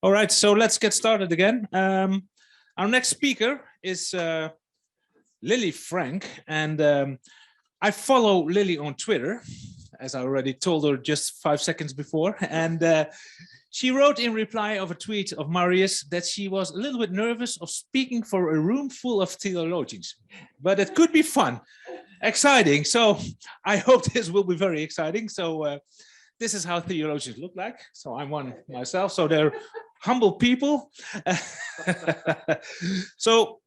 All right, so let's get started again. Our next speaker is Lily Frank, and I follow Lily on Twitter, as I already told her just 5 seconds before, and she wrote in reply of a tweet of Marius that she was a little bit nervous of speaking for a room full of theologians, but it could be fun, exciting. So I hope this will be very exciting. So this is how theologians look like. So I'm one myself. So they're humble people. So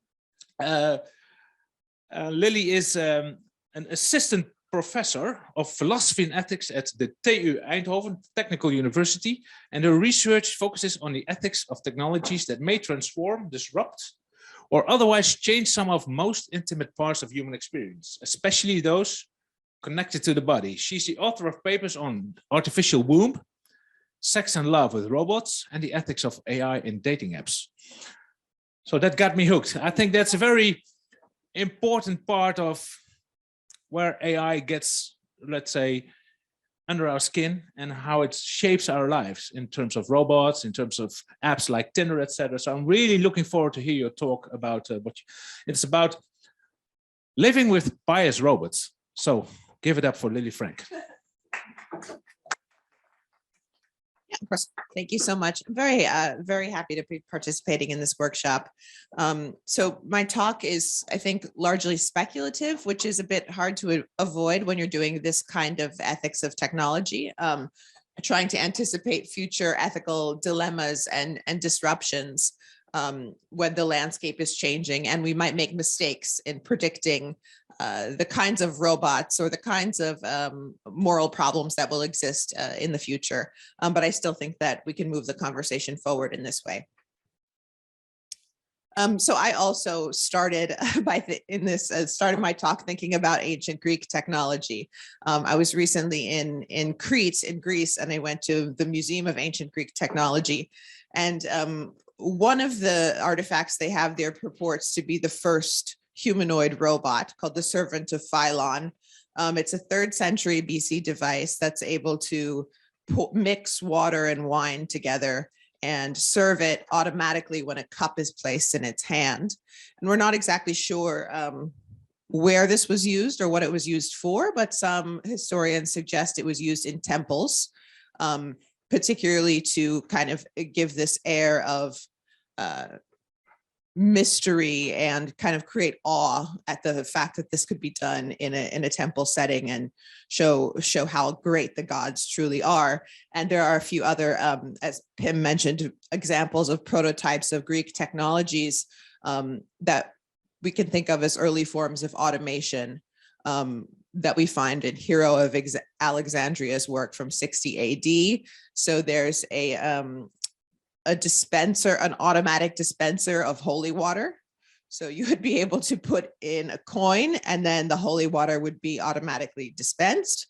Lily is an assistant professor of philosophy and ethics at the TU Eindhoven Technical University, and her research focuses on the ethics of technologies that may transform, disrupt, or otherwise change some of most intimate parts of human experience, especially those connected to the body. She's the author of papers on artificial womb, sex and love with robots, and the ethics of AI in dating apps. So that got me hooked. I think that's a very important part of where AI gets, let's say, under our skin and how it shapes our lives in terms of robots, in terms of apps like Tinder, etc. So I'm really looking forward to hear your talk about it's about living with biased robots. So give it up for Lily Frank. Yeah, of course. Thank you so much. I'm very happy to be participating in this workshop. So my talk is, I think, largely speculative, which is a bit hard to avoid when you're doing this kind of ethics of technology, trying to anticipate future ethical dilemmas and disruptions when the landscape is changing, and we might make mistakes in predicting the kinds of robots or the kinds of moral problems that will exist in the future. But I still think that we can move the conversation forward in this way. So I also started started my talk thinking about ancient Greek technology. I was recently in Crete in Greece, and I went to the Museum of Ancient Greek Technology, and one of the artifacts they have there purports to be the first humanoid robot called the Servant of Philon. It's a 3rd century BC device that's able to mix water and wine together and serve it automatically when a cup is placed in its hand. And we're not exactly sure where this was used or what it was used for, but some historians suggest it was used in temples, particularly to kind of give this air of mystery and kind of create awe at the fact that this could be done in a temple setting and show how great the gods truly are. And there are a few other, as Pim mentioned, examples of prototypes of Greek technologies that we can think of as early forms of automation that we find in Hero of Alexandria's work from 60 AD. So there's a dispenser, an automatic dispenser of holy water. So you would be able to put in a coin and then the holy water would be automatically dispensed,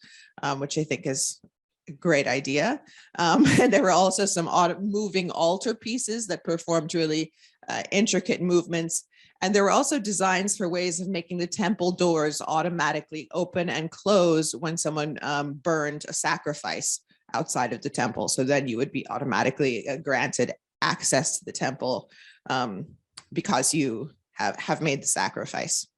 which I think is a great idea. And there were also some moving altar pieces that performed really intricate movements. And there were also designs for ways of making the temple doors automatically open and close when someone burned a sacrifice outside of the temple. So then you would be automatically granted access to the temple because you have made the sacrifice.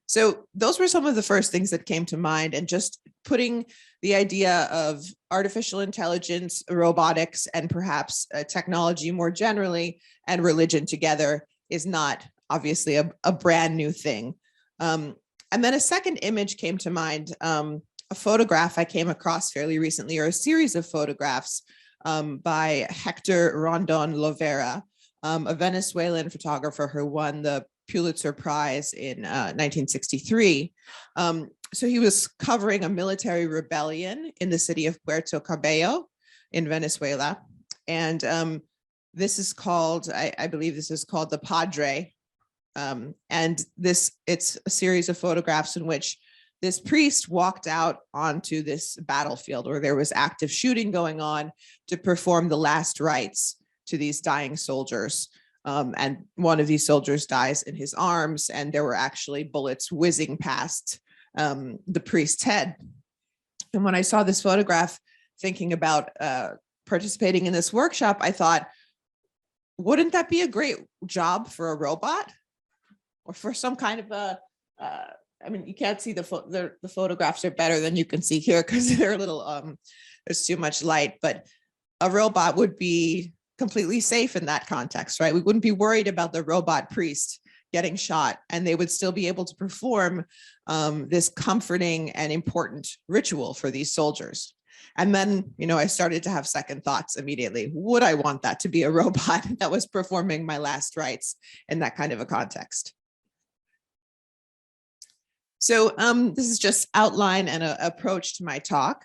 So those were some of the first things that came to mind, and just putting the idea of artificial intelligence, robotics, and perhaps technology more generally and religion together is not obviously a brand new thing. And then a second image came to mind, a photograph I came across fairly recently, or a series of photographs by Hector Rondon Lovera, a Venezuelan photographer who won the Pulitzer Prize in 1963. So he was covering a military rebellion in the city of Puerto Cabello in Venezuela. And this is called, I believe this is called The Padre. And it's a series of photographs in which this priest walked out onto this battlefield where there was active shooting going on to perform the last rites to these dying soldiers. And one of these soldiers dies in his arms, and there were actually bullets whizzing past the priest's head. And when I saw this photograph, thinking about participating in this workshop, I thought, wouldn't that be a great job for a robot or for some kind of a, I mean, you can't see the photographs are better than you can see here because they're a little, there's too much light, but a robot would be completely safe in that context, right? We wouldn't be worried about the robot priest getting shot, and they would still be able to perform this comforting and important ritual for these soldiers. And then, you know, I started to have second thoughts immediately. Would I want that to be a robot that was performing my last rites in that kind of a context? So this is just outline and an approach to my talk.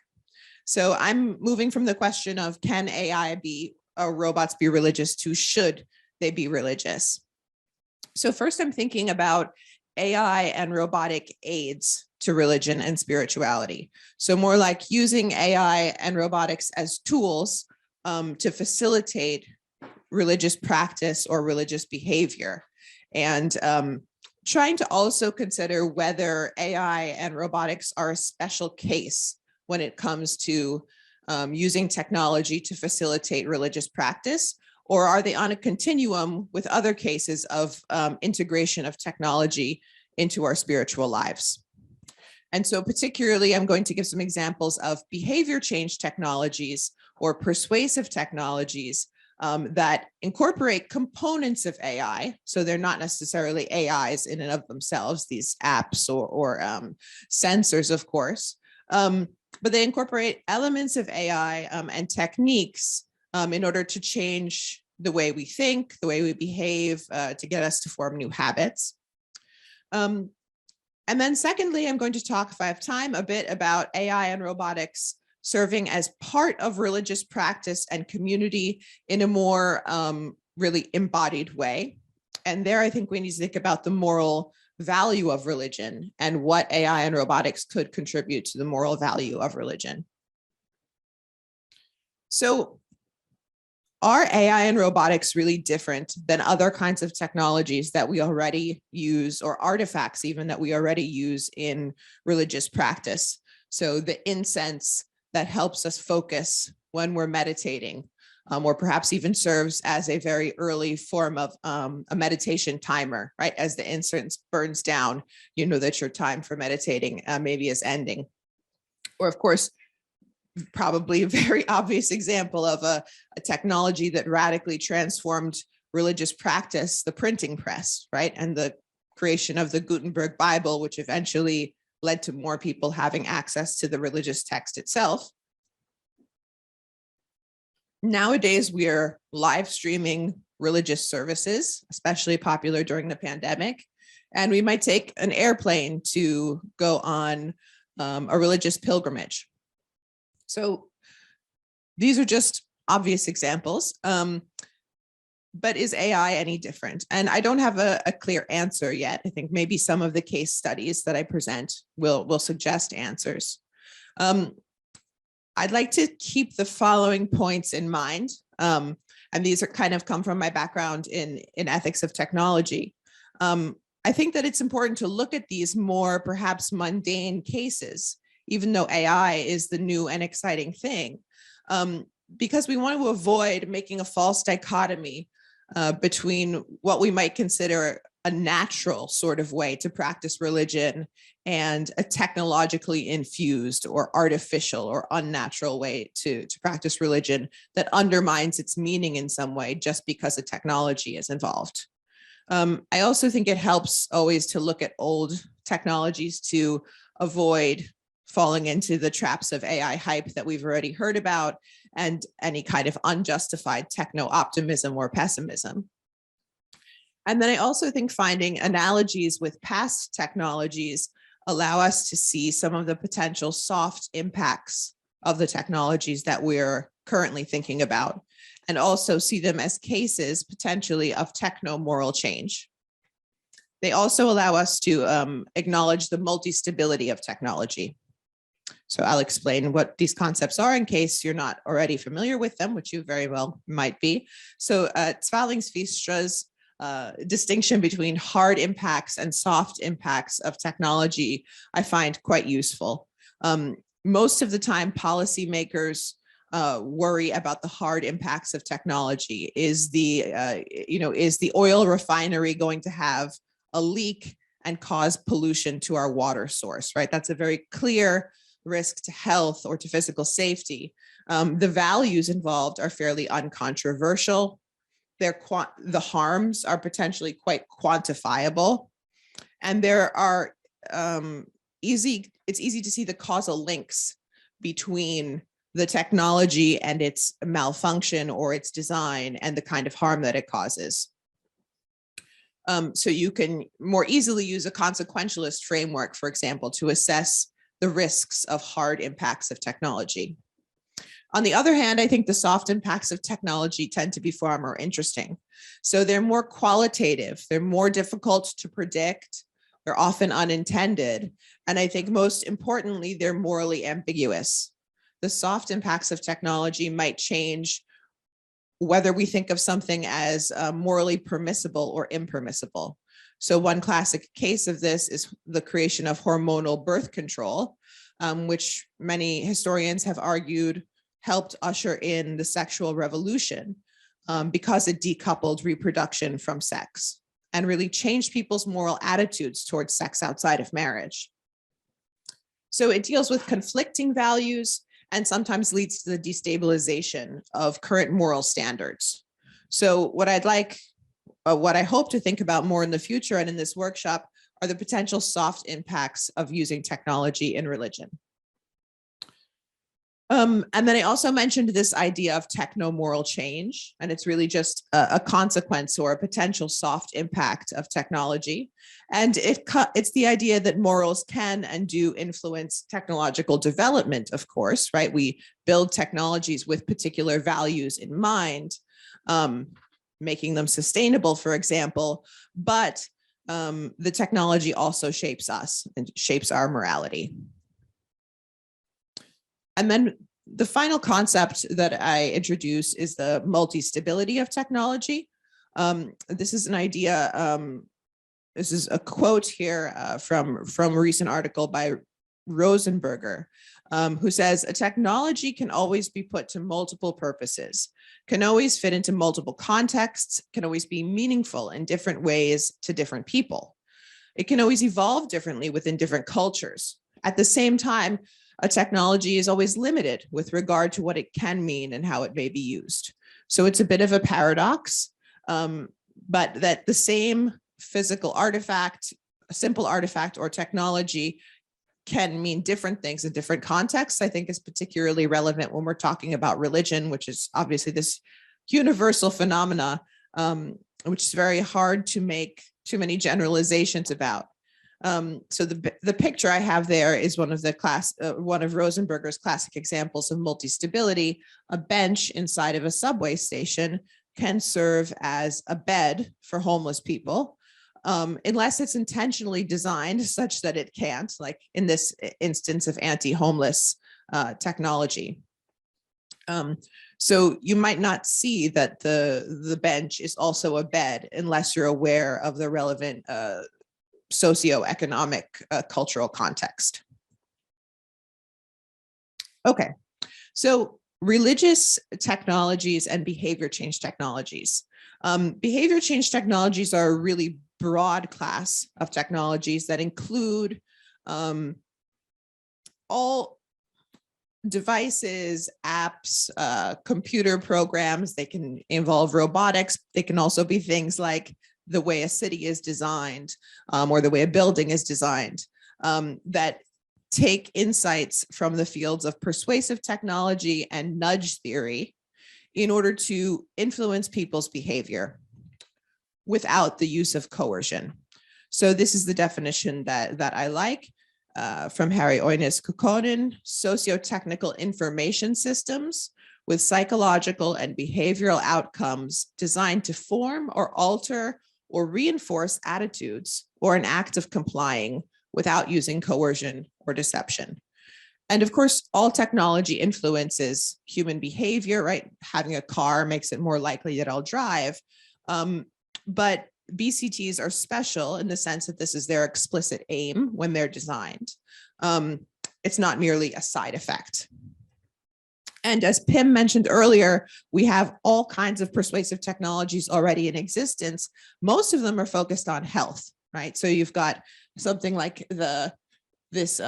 So I'm moving from the question of can AI be, or robots be religious, to should they be religious? So first I'm thinking about AI and robotic aids to religion and spirituality. So more like using AI and robotics as tools to facilitate religious practice or religious behavior. And trying to also consider whether AI and robotics are a special case when it comes to using technology to facilitate religious practice, or are they on a continuum with other cases of integration of technology into our spiritual lives? And so particularly, I'm going to give some examples of behavior change technologies or persuasive technologies that incorporate components of AI. So they're not necessarily AIs in and of themselves, these apps or sensors, of course, but they incorporate elements of AI and techniques in order to change the way we think, the way we behave, to get us to form new habits. And then secondly, I'm going to talk, if I have time, a bit about AI and robotics serving as part of religious practice and community in a more really embodied way. And there, I think we need to think about the moral value of religion and what AI and robotics could contribute to the moral value of religion. So are AI and robotics really different than other kinds of technologies that we already use, or artifacts even that we already use in religious practice? So the incense that helps us focus when we're meditating, or perhaps even serves as a very early form of a meditation timer, right? As the incense burns down, you know that your time for meditating maybe is ending. Or of course, probably a very obvious example of a technology that radically transformed religious practice, the printing press, right? And the creation of the Gutenberg Bible, which eventually led to more people having access to the religious text itself. Nowadays, we are live streaming religious services, especially popular during the pandemic. And we might take an airplane to go on a religious pilgrimage. So these are just obvious examples, but is AI any different? And I don't have a clear answer yet. I think maybe some of the case studies that I present will suggest answers. I'd like to keep the following points in mind, and these are kind of come from my background in ethics of technology. I think that it's important to look at these more perhaps mundane cases, even though AI is the new and exciting thing, because we want to avoid making a false dichotomy between what we might consider a natural sort of way to practice religion and a technologically infused or artificial or unnatural way to practice religion that undermines its meaning in some way just because the technology is involved. I also think it helps always to look at old technologies to avoid falling into the traps of AI hype that we've already heard about and any kind of unjustified techno-optimism or pessimism. And then I also think finding analogies with past technologies allow us to see some of the potential soft impacts of the technologies that we're currently thinking about, and also see them as cases potentially of techno-moral change. They also allow us to acknowledge the multi-stability of technology. So I'll explain what these concepts are in case you're not already familiar with them, which you very well might be. So Zwalingsviestra's distinction between hard impacts and soft impacts of technology, I find quite useful. Most of the time, policymakers worry about the hard impacts of technology. Is the oil refinery going to have a leak and cause pollution to our water source, right? That's a very clear risk to health or to physical safety. The values involved are fairly uncontroversial. The harms are potentially quite quantifiable. And there are it's easy to see the causal links between the technology and its malfunction or its design and the kind of harm that it causes. So you can more easily use a consequentialist framework, for example, to assess the risks of hard impacts of technology. On the other hand, I think the soft impacts of technology tend to be far more interesting. So they're more qualitative, they're more difficult to predict, they're often unintended, and I think most importantly, they're morally ambiguous. The soft impacts of technology might change whether we think of something as morally permissible or impermissible. So one classic case of this is the creation of hormonal birth control, which many historians have argued helped usher in the sexual revolution because it decoupled reproduction from sex and really changed people's moral attitudes towards sex outside of marriage. So it deals with conflicting values and sometimes leads to the destabilization of current moral standards. So what I hope to think about more in the future and in this workshop are the potential soft impacts of using technology in religion. And then I also mentioned this idea of techno-moral change, and it's really just a consequence or a potential soft impact of technology. And it's the idea that morals can and do influence technological development, of course, right? We build technologies with particular values in mind, making them sustainable, for example, but the technology also shapes us and shapes our morality. And then the final concept that I introduce is the multi-stability of technology. This is an idea, this is a quote here from a recent article by Rosenberger, who says, a technology can always be put to multiple purposes, can always fit into multiple contexts, can always be meaningful in different ways to different people. It can always evolve differently within different cultures. At the same time, a technology is always limited with regard to what it can mean and how it may be used. So it's a bit of a paradox, but that the same physical artifact, a simple artifact or technology can mean different things in different contexts, I think is particularly relevant when we're talking about religion, which is obviously this universal phenomena, which is very hard to make too many generalizations about. So the picture I have there is one of Rosenberger's classic examples of multi-stability. A bench inside of a subway station can serve as a bed for homeless people, unless it's intentionally designed such that it can't, like in this instance of anti-homeless technology. So you might not see that the bench is also a bed unless you're aware of the relevant socioeconomic cultural context. Okay, so religious technologies and behavior change technologies. Behavior change technologies are a really broad class of technologies that include all devices, apps, computer programs. They can involve robotics. They can also be things like the way a city is designed or the way a building is designed, that take insights from the fields of persuasive technology and nudge theory in order to influence people's behavior without the use of coercion. So this is the definition that I like from Harry Oynes Kukkonen: socio-technical information systems with psychological and behavioral outcomes designed to form or alter or reinforce attitudes or an act of complying without using coercion or deception. And of course, all technology influences human behavior, right? Having a car makes it more likely that I'll drive. But BCTs are special in the sense that this is their explicit aim when they're designed. It's not merely a side effect. And as Pim mentioned earlier, we have all kinds of persuasive technologies already in existence. Most of them are focused on health, right? So you've got something like this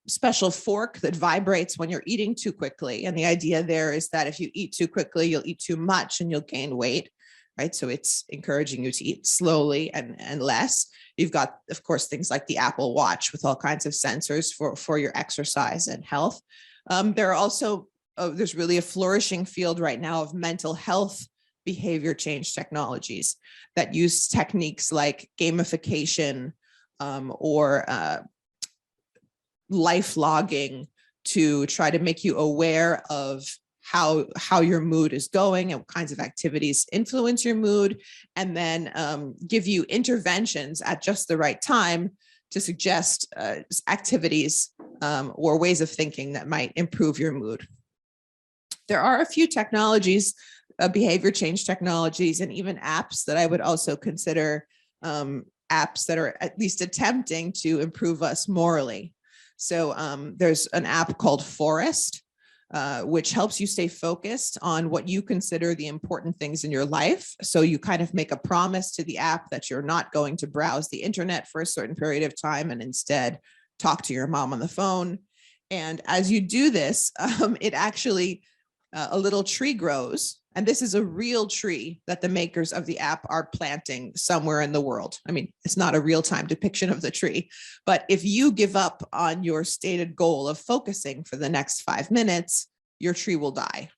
special fork that vibrates when you're eating too quickly. And the idea there is that if you eat too quickly, you'll eat too much and you'll gain weight, right? So it's encouraging you to eat slowly and less. You've got, of course, things like the Apple Watch with all kinds of sensors for your exercise and health. There are also, there's really a flourishing field right now of mental health behavior change technologies that use techniques like gamification or life logging to try to make you aware of how your mood is going and what kinds of activities influence your mood, and then give you interventions at just the right time to suggest activities or ways of thinking that might improve your mood. There are a few technologies, behavior change technologies, and even apps that I would also consider apps that are at least attempting to improve us morally. So there's an app called Forest, which helps you stay focused on what you consider the important things in your life. So you kind of make a promise to the app that you're not going to browse the internet for a certain period of time and instead talk to your mom on the phone. And as you do this, it actually, a little tree grows. And this is a real tree that the makers of the app are planting somewhere in the world. I mean, it's not a real-time depiction of the tree, but if you give up on your stated goal of focusing for the next 5 minutes, your tree will die.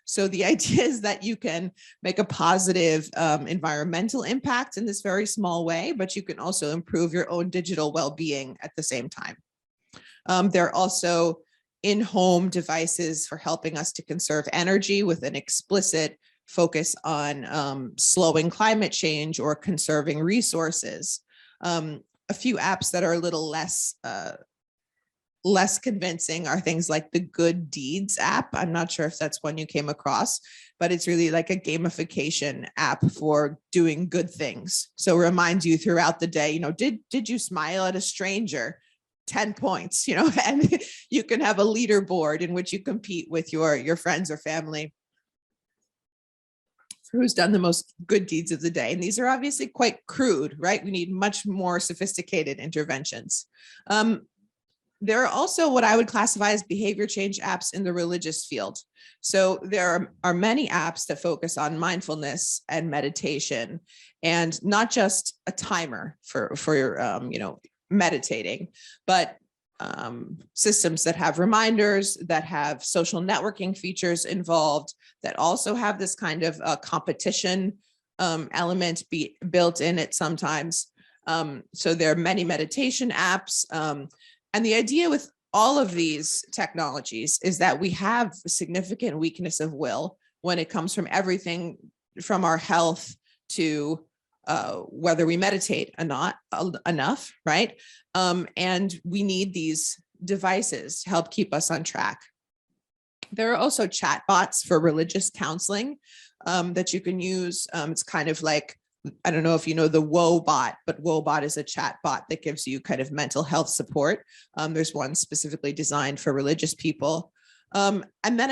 So the idea is that you can make a positive environmental impact in this very small way, but you can also improve your own digital well-being at the same time. There are also in-home devices for helping us to conserve energy with an explicit focus on slowing climate change or conserving resources. A few apps that are a little less convincing are things like the Good Deeds app. I'm not sure if that's one you came across, but it's really like a gamification app for doing good things. So it reminds you throughout the day, did you smile at a stranger? 10 points, and you can have a leaderboard in which you compete with your friends or family for who's done the most good deeds of the day. And these are obviously quite crude, right? We need much more sophisticated interventions. There are also what I would classify as behavior change apps in the religious field. So there are many apps that focus on mindfulness and meditation, and not just a timer for your, meditating, but systems that have reminders, that have social networking features involved, that also have this kind of competition element built in it sometimes. So there are many meditation apps. And the idea with all of these technologies is that we have a significant weakness of will when it comes from everything from our health to whether we meditate or not enough, right? And we need these devices to help keep us on track. There are also chatbots for religious counseling that you can use. It's kind of like, I don't know if you know the Woebot, but Woebot is a chatbot that gives you kind of mental health support. There's one specifically designed for religious people. And then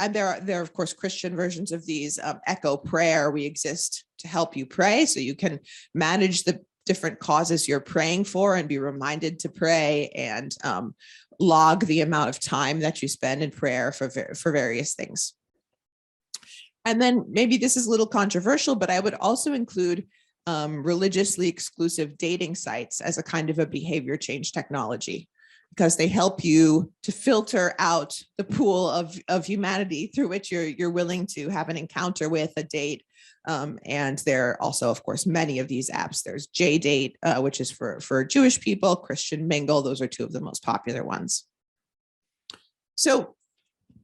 and there are, of course, Christian versions of these. Echo Prayer, we exist to help you pray. So you can manage the different causes you're praying for and be reminded to pray, and log the amount of time that you spend in prayer for various things. And then maybe this is a little controversial, but I would also include religiously exclusive dating sites as a kind of a behavior change technology, because they help you to filter out the pool of humanity through which you're willing to have an encounter with, a date. And there are also, of course, many of these apps. There's JDate, which is for Jewish people, Christian Mingle. Those are two of the most popular ones. So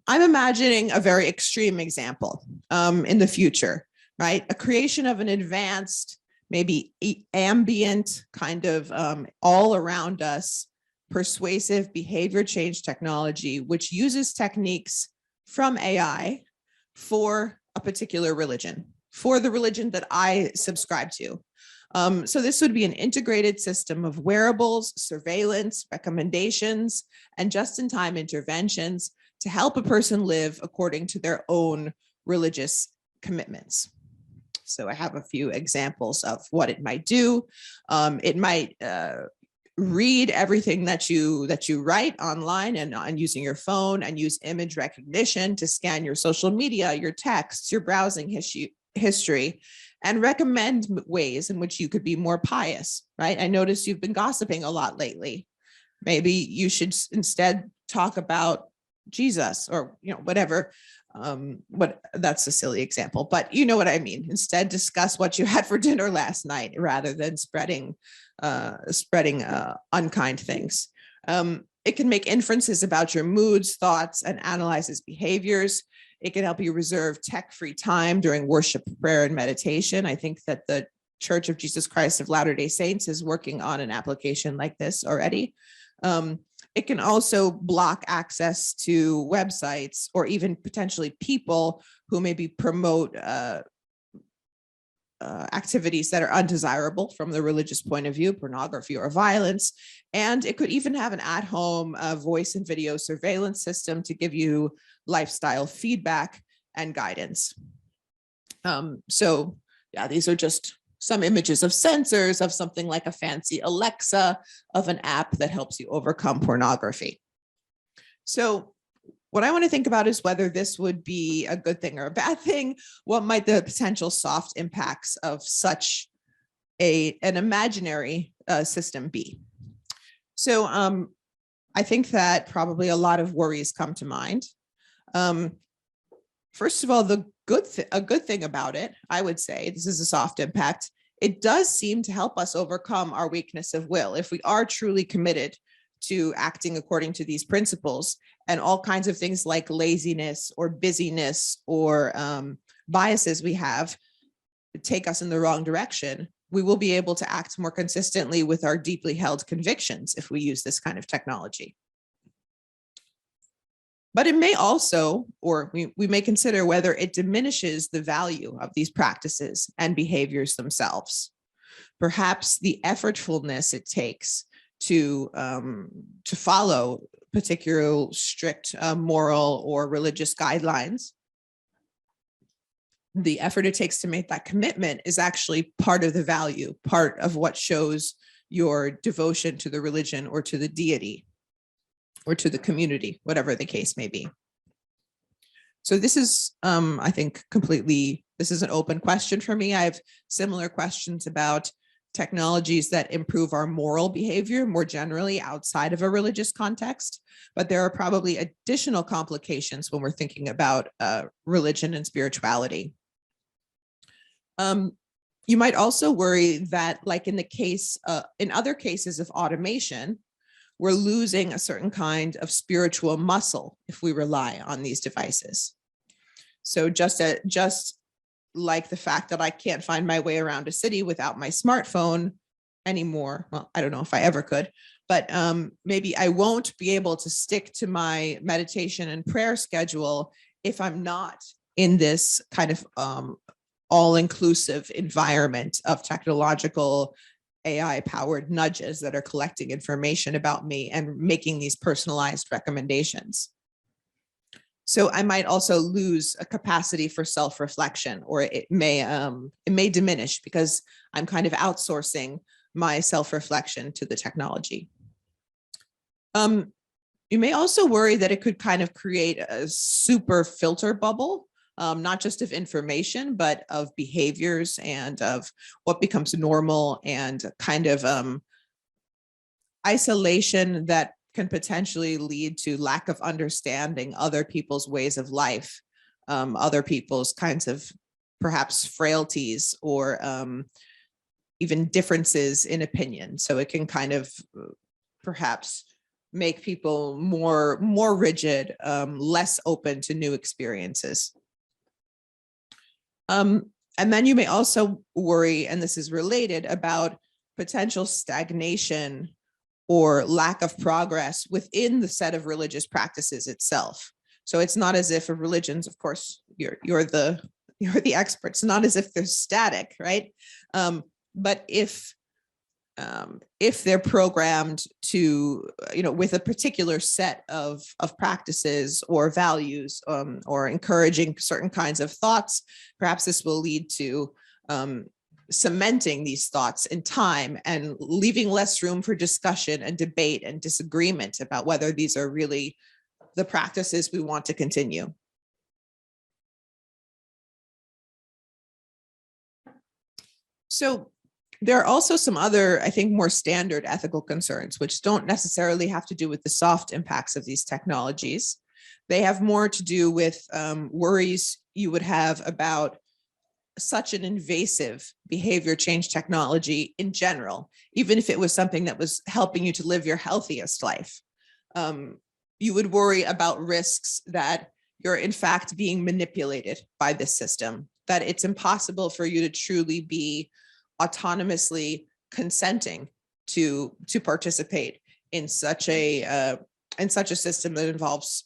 I'm imagining a very extreme example in the future, right? A creation of an advanced, maybe ambient kind of all around us persuasive behavior change technology, which uses techniques from AI for a particular religion, for the religion that I subscribe to. So this would be an integrated system of wearables, surveillance, recommendations, and just-in-time interventions to help a person live according to their own religious commitments. So I have a few examples of what it might do. It might read everything that you write online and using your phone, and use image recognition to scan your social media, your texts, your browsing history, and recommend ways in which you could be more pious, right? I noticed you've been gossiping a lot lately. Maybe you should instead talk about Jesus, or whatever. But that's a silly example, but you know what I mean. Instead, discuss what you had for dinner last night rather than spreading unkind things. It can make inferences about your moods, thoughts, and analyzes behaviors. It can help you reserve tech-free time during worship, prayer, and meditation. I think that the Church of Jesus Christ of Latter-day Saints is working on an application like this already. It can also block access to websites or even potentially people who maybe promote activities that are undesirable from the religious point of view, pornography or violence. And it could even have an at-home voice and video surveillance system to give you lifestyle feedback and guidance. So yeah, these are just some images of sensors, of something like a fancy Alexa, of an app that helps you overcome pornography. So what I want to think about is whether this would be a good thing or a bad thing. What might the potential soft impacts of such an imaginary system be? So I think that probably a lot of worries come to mind. First of all, a good thing about it, I would say, this is a soft impact, it does seem to help us overcome our weakness of will. If we are truly committed to acting according to these principles, and all kinds of things like laziness or busyness or biases we have take us in the wrong direction, we will be able to act more consistently with our deeply held convictions if we use this kind of technology. But it may also, or we may consider whether it diminishes the value of these practices and behaviors themselves. Perhaps the effortfulness it takes to follow particular strict moral or religious guidelines, the effort it takes to make that commitment is actually part of the value, part of what shows your devotion to the religion or to the deity or to the community, whatever the case may be. So this is, I think, this is an open question for me. I have similar questions about technologies that improve our moral behavior more generally outside of a religious context, but there are probably additional complications when we're thinking about religion and spirituality. You might also worry that, like in the case, in other cases of automation, we're losing a certain kind of spiritual muscle if we rely on these devices. So just like the fact that I can't find my way around a city without my smartphone anymore. Well, I don't know if I ever could, but maybe I won't be able to stick to my meditation and prayer schedule if I'm not in this kind of all-inclusive environment of technological AI-powered nudges that are collecting information about me and making these personalized recommendations. So I might also lose a capacity for self-reflection, or it may diminish because I'm kind of outsourcing my self-reflection to the technology. You may also worry that it could kind of create a super filter bubble, not just of information, but of behaviors and of what becomes normal, and kind of isolation that can potentially lead to lack of understanding other people's ways of life, other people's kinds of perhaps frailties or even differences in opinion. So it can kind of perhaps make people more rigid, less open to new experiences. And then you may also worry, and this is related, about potential stagnation or lack of progress within the set of religious practices itself. So it's not as if religions, of course, you're the experts, not as if they're static, right? But if if they're programmed to, with a particular set of practices or values, or encouraging certain kinds of thoughts, perhaps this will lead to cementing these thoughts in time and leaving less room for discussion and debate and disagreement about whether these are really the practices we want to continue. So there are also some other, I think, more standard ethical concerns, which don't necessarily have to do with the soft impacts of these technologies. They have more to do with worries you would have about such an invasive behavior change technology in general, even if it was something that was helping you to live your healthiest life. You would worry about risks that you're in fact being manipulated by this system, that it's impossible for you to truly be autonomously consenting to participate in such a system that involves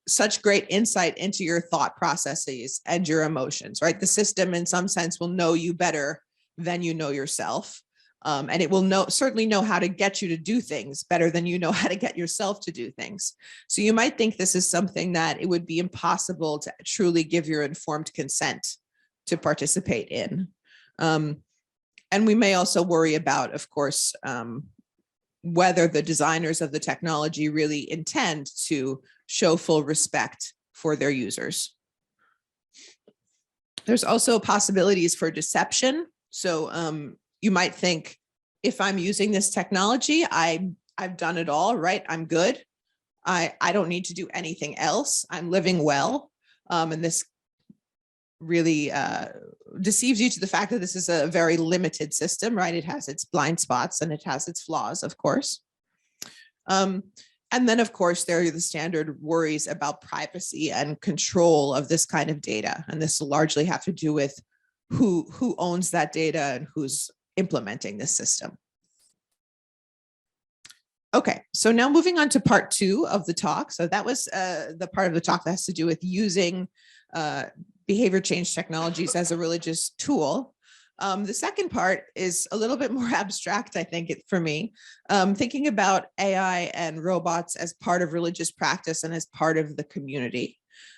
such great insight into your thought processes and your emotions, right? The system in some sense will know you better than you know yourself. And it will certainly know how to get you to do things better than you know how to get yourself to do things. So you might think this is something that it would be impossible to truly give your informed consent to participate in. And we may also worry about, of course, whether the designers of the technology really intend to show full respect for their users. There's also possibilities for deception. So you might think, if I'm using this technology, I've done it all, right? I'm good. I don't need to do anything else. I'm living well. And this really deceives you to the fact that this is a very limited system, right? It has its blind spots and it has its flaws, of course. And then, of course, there are the standard worries about privacy and control of this kind of data. And this will largely have to do with who owns that data and who's implementing this system. Okay, so now moving on to part 2 of the talk. So that was the part of the talk that has to do with using behavior change technologies as a religious tool. The second part is a little bit more abstract, I think, for me, thinking about AI and robots as part of religious practice and as part of the community.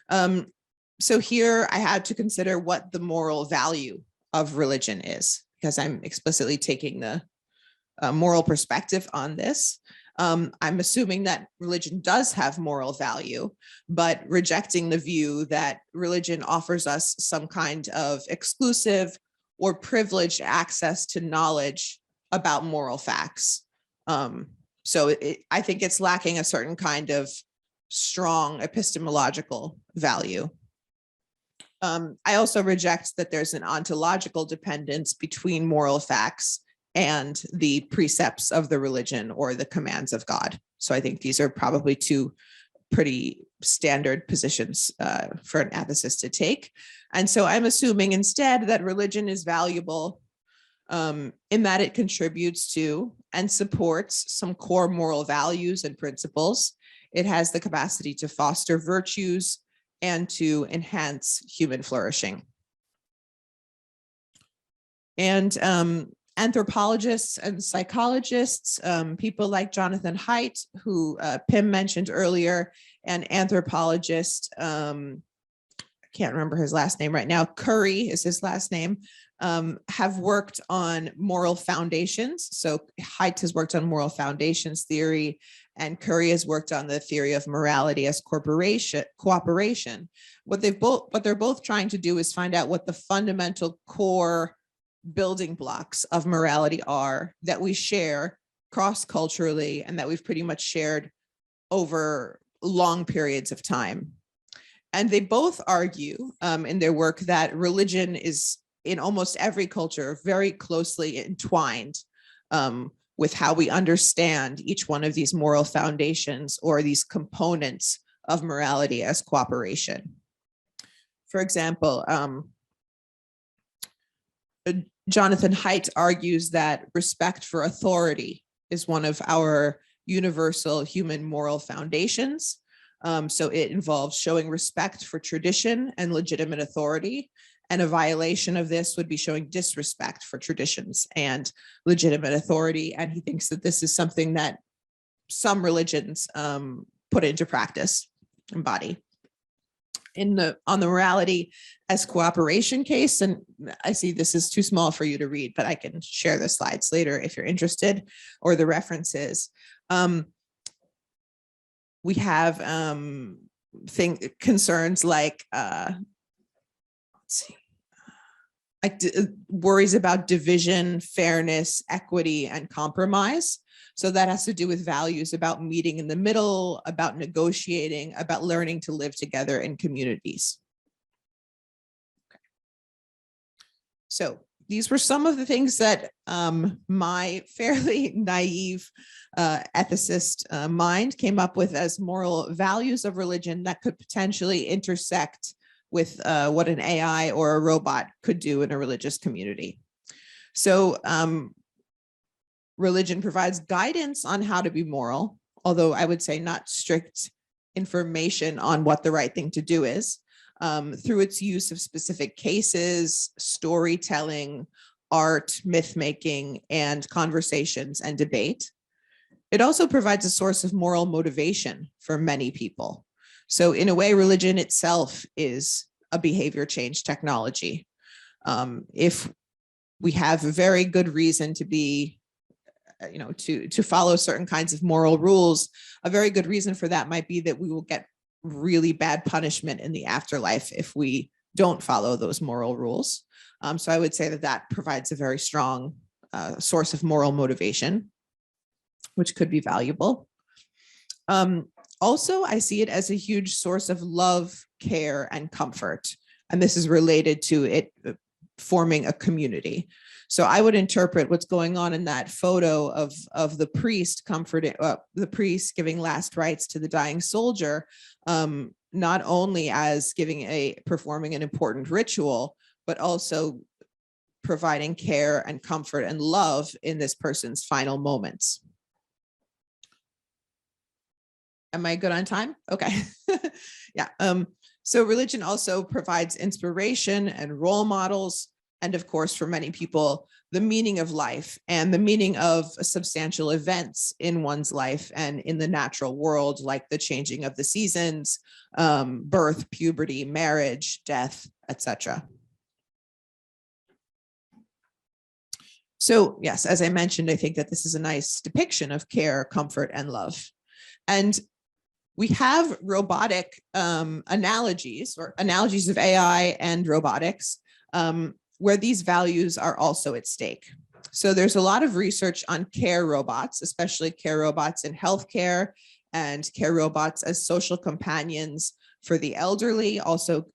So here I had to consider what the moral value of religion is, because I'm explicitly taking the moral perspective on this. I'm assuming that religion does have moral value, but rejecting the view that religion offers us some kind of exclusive or privileged access to knowledge about moral facts. So I think it's lacking a certain kind of strong epistemological value. I also reject that there's an ontological dependence between moral facts and the precepts of the religion or the commands of God. So I think these are probably two pretty standard positions for an ethicist to take. And so I'm assuming instead that religion is valuable in that it contributes to and supports some core moral values and principles. It has the capacity to foster virtues and to enhance human flourishing. And anthropologists and psychologists, people like Jonathan Haidt, who Pim mentioned earlier, and anthropologist, I can't remember his last name right now, Curry is his last name, have worked on moral foundations. So Haidt has worked on moral foundations theory, and Curry has worked on the theory of morality as cooperation. What they're both trying to do is find out what the fundamental core building blocks of morality are that we share cross-culturally and that we've pretty much shared over long periods of time. And they both argue in their work that religion is in almost every culture very closely entwined with how we understand each one of these moral foundations or these components of morality as cooperation. For example, Jonathan Haidt argues that respect for authority is one of our universal human moral foundations. So it involves showing respect for tradition and legitimate authority, And a violation of this would be showing disrespect for traditions and legitimate authority. And he thinks that this is something that some religions put into practice, embody. On the morality as cooperation case, and I see this is too small for you to read, but I can share the slides later if you're interested, or the references. We have concerns like, let's see, like worries about division, fairness, equity, and compromise. So that has to do with values about meeting in the middle, about negotiating, about learning to live together in communities. Okay. So these were some of the things that my fairly naive ethicist mind came up with as moral values of religion that could potentially intersect with what an AI or a robot could do in a religious community. So religion provides guidance on how to be moral, although I would say not strict information on what the right thing to do is, through its use of specific cases, storytelling, art, myth-making, and conversations and debate. It also provides a source of moral motivation for many people. So in a way, religion itself is a behavior change technology. If we have a very good reason to be, to follow certain kinds of moral rules, a very good reason for that might be that we will get really bad punishment in the afterlife if we don't follow those moral rules. So I would say that that provides a very strong source of moral motivation, which could be valuable. Also, I see it as a huge source of love, care, and comfort. And this is related to it forming a community. So I would interpret what's going on in that photo of the priest comforting, the priest giving last rites to the dying soldier, not only as performing an important ritual, but also providing care and comfort and love in this person's final moments. Am I good on time? Okay. Yeah. So religion also provides inspiration and role models. And of course, for many people, the meaning of life and the meaning of substantial events in one's life and in the natural world, like the changing of the seasons, birth, puberty, marriage, death, etc. So yes, as I mentioned, I think that this is a nice depiction of care, comfort, and love. And we have robotic analogies or analogies of AI and robotics, where these values are also at stake. So there's a lot of research on care robots, especially care robots in healthcare and care robots as social companions for the elderly, also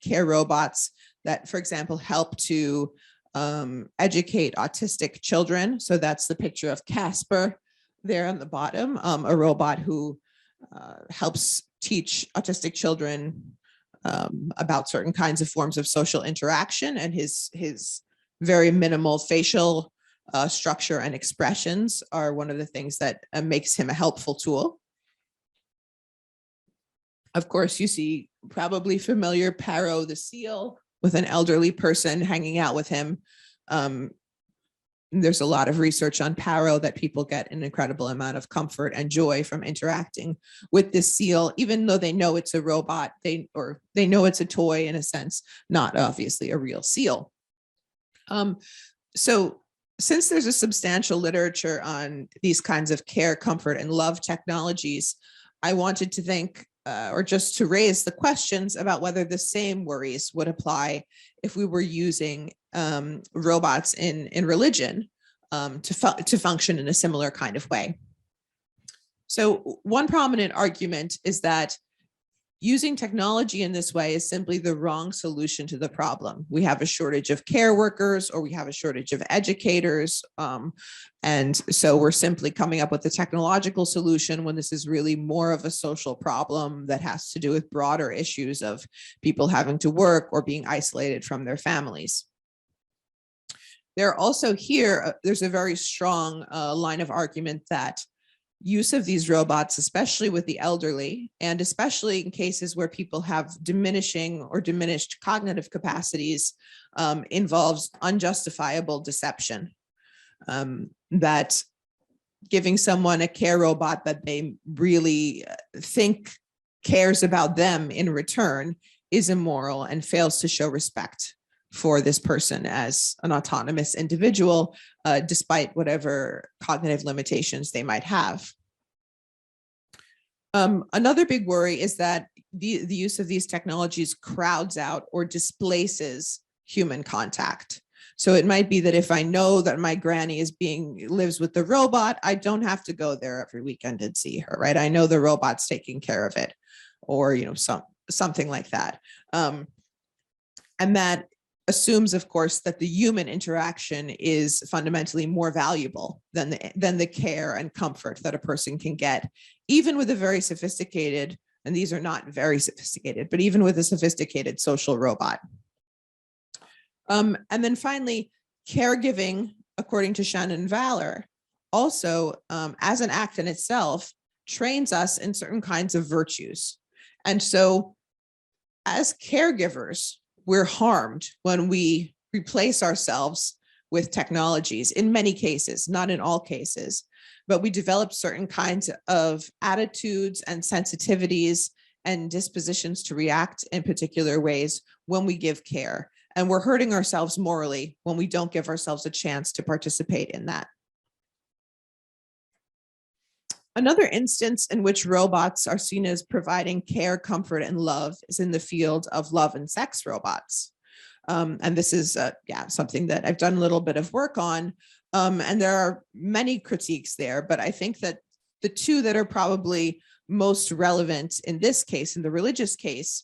care robots that, for example, help to educate autistic children. So that's the picture of Casper there on the bottom, a robot who helps teach autistic children about certain kinds of forms of social interaction, and his very minimal facial structure and expressions are one of the things that makes him a helpful tool. Of course, you see probably familiar Paro the seal with an elderly person hanging out with him. There's a lot of research on Paro that people get an incredible amount of comfort and joy from interacting with this seal, even though they know it's a robot, they know it's a toy in a sense, not obviously a real seal. So since there's a substantial literature on these kinds of care, comfort, and love technologies, I wanted to think, or just to raise the questions about whether the same worries would apply if we were using robots in religion to function in a similar kind of way. So one prominent argument is that using technology in this way is simply the wrong solution to the problem. We have a shortage of care workers, or we have a shortage of educators. And so we're simply coming up with a technological solution when this is really more of a social problem that has to do with broader issues of people having to work or being isolated from their families. There are also here, there's a very strong line of argument that use of these robots, especially with the elderly, and especially in cases where people have diminishing or diminished cognitive capacities, involves unjustifiable deception. That giving someone a care robot that they really think cares about them in return is immoral and fails to show respect for this person as an autonomous individual, despite whatever cognitive limitations they might have. Another big worry is that the use of these technologies crowds out or displaces human contact. So it might be that if I know that my granny lives with the robot, I don't have to go there every weekend and see her, right? I know the robot's taking care of it, or something like that. And that assumes, of course, that the human interaction is fundamentally more valuable than the care and comfort that a person can get, even with a very sophisticated, and these are not very sophisticated, but even with a sophisticated social robot. And then finally, caregiving, according to Shannon Valor, also as an act in itself, trains us in certain kinds of virtues. And so as caregivers, we're harmed when we replace ourselves with technologies in many cases, not in all cases, but we develop certain kinds of attitudes and sensitivities and dispositions to react in particular ways when we give care. And we're hurting ourselves morally when we don't give ourselves a chance to participate in that. Another instance in which robots are seen as providing care, comfort, and love is in the field of love and sex robots. And this is something that I've done a little bit of work on. And there are many critiques there, but I think that the two that are probably most relevant in this case, in the religious case,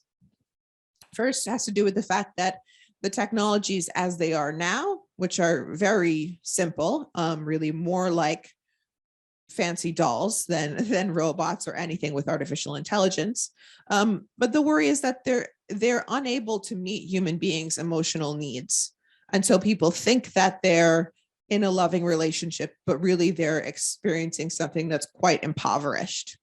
first has to do with the fact that the technologies as they are now, which are very simple, really more like fancy dolls than robots or anything with artificial intelligence. But the worry is that they're unable to meet human beings' emotional needs. And so people think that they're in a loving relationship, but really they're experiencing something that's quite impoverished.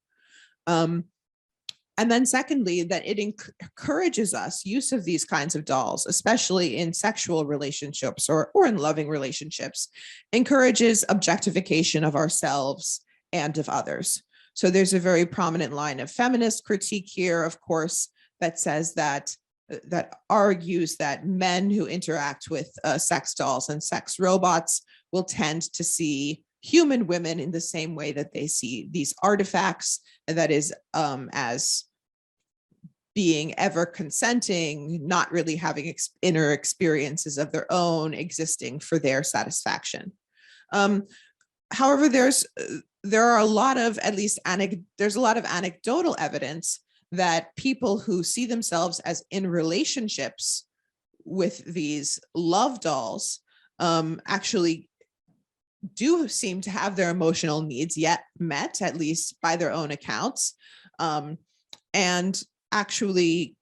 And then secondly, that it encourages us use of these kinds of dolls, especially in sexual relationships or in loving relationships, encourages objectification of ourselves and of others. So there's a very prominent line of feminist critique here, of course, that says that argues that men who interact with sex dolls and sex robots will tend to see human women in the same way that they see these artifacts, and that is as being ever consenting, not really having inner experiences of their own, existing for their satisfaction. However, there are a lot of, at least there's a lot of anecdotal evidence that people who see themselves as in relationships with these love dolls actually do seem to have their emotional needs yet met, at least by their own accounts, and actually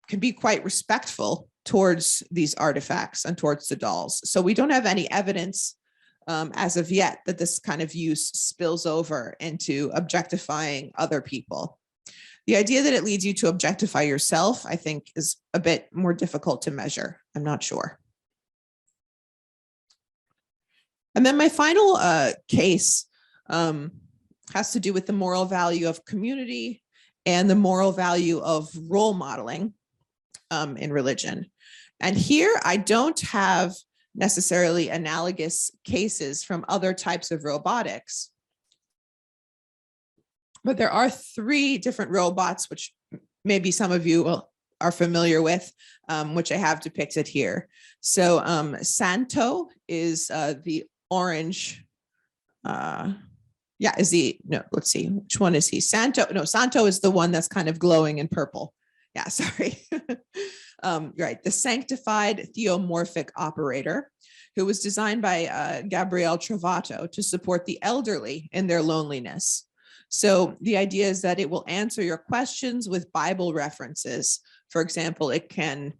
can be quite respectful towards these artifacts and towards the dolls. So we don't have any evidence as of yet that this kind of use spills over into objectifying other people. The idea that it leads you to objectify yourself, I think, is a bit more difficult to measure. I'm not sure. And then my final case has to do with the moral value of community and the moral value of role modeling in religion. And here I don't have necessarily analogous cases from other types of robotics, but there are 3 different robots, which maybe some of you are familiar with, which I have depicted here. So Santo is the orange, let's see, which one is he? Santo is the one that's kind of glowing in purple. Yeah, sorry. Right, the sanctified theomorphic operator, who was designed by Gabriele Trovato to support the elderly in their loneliness. So the idea is that it will answer your questions with Bible references. For example, it can,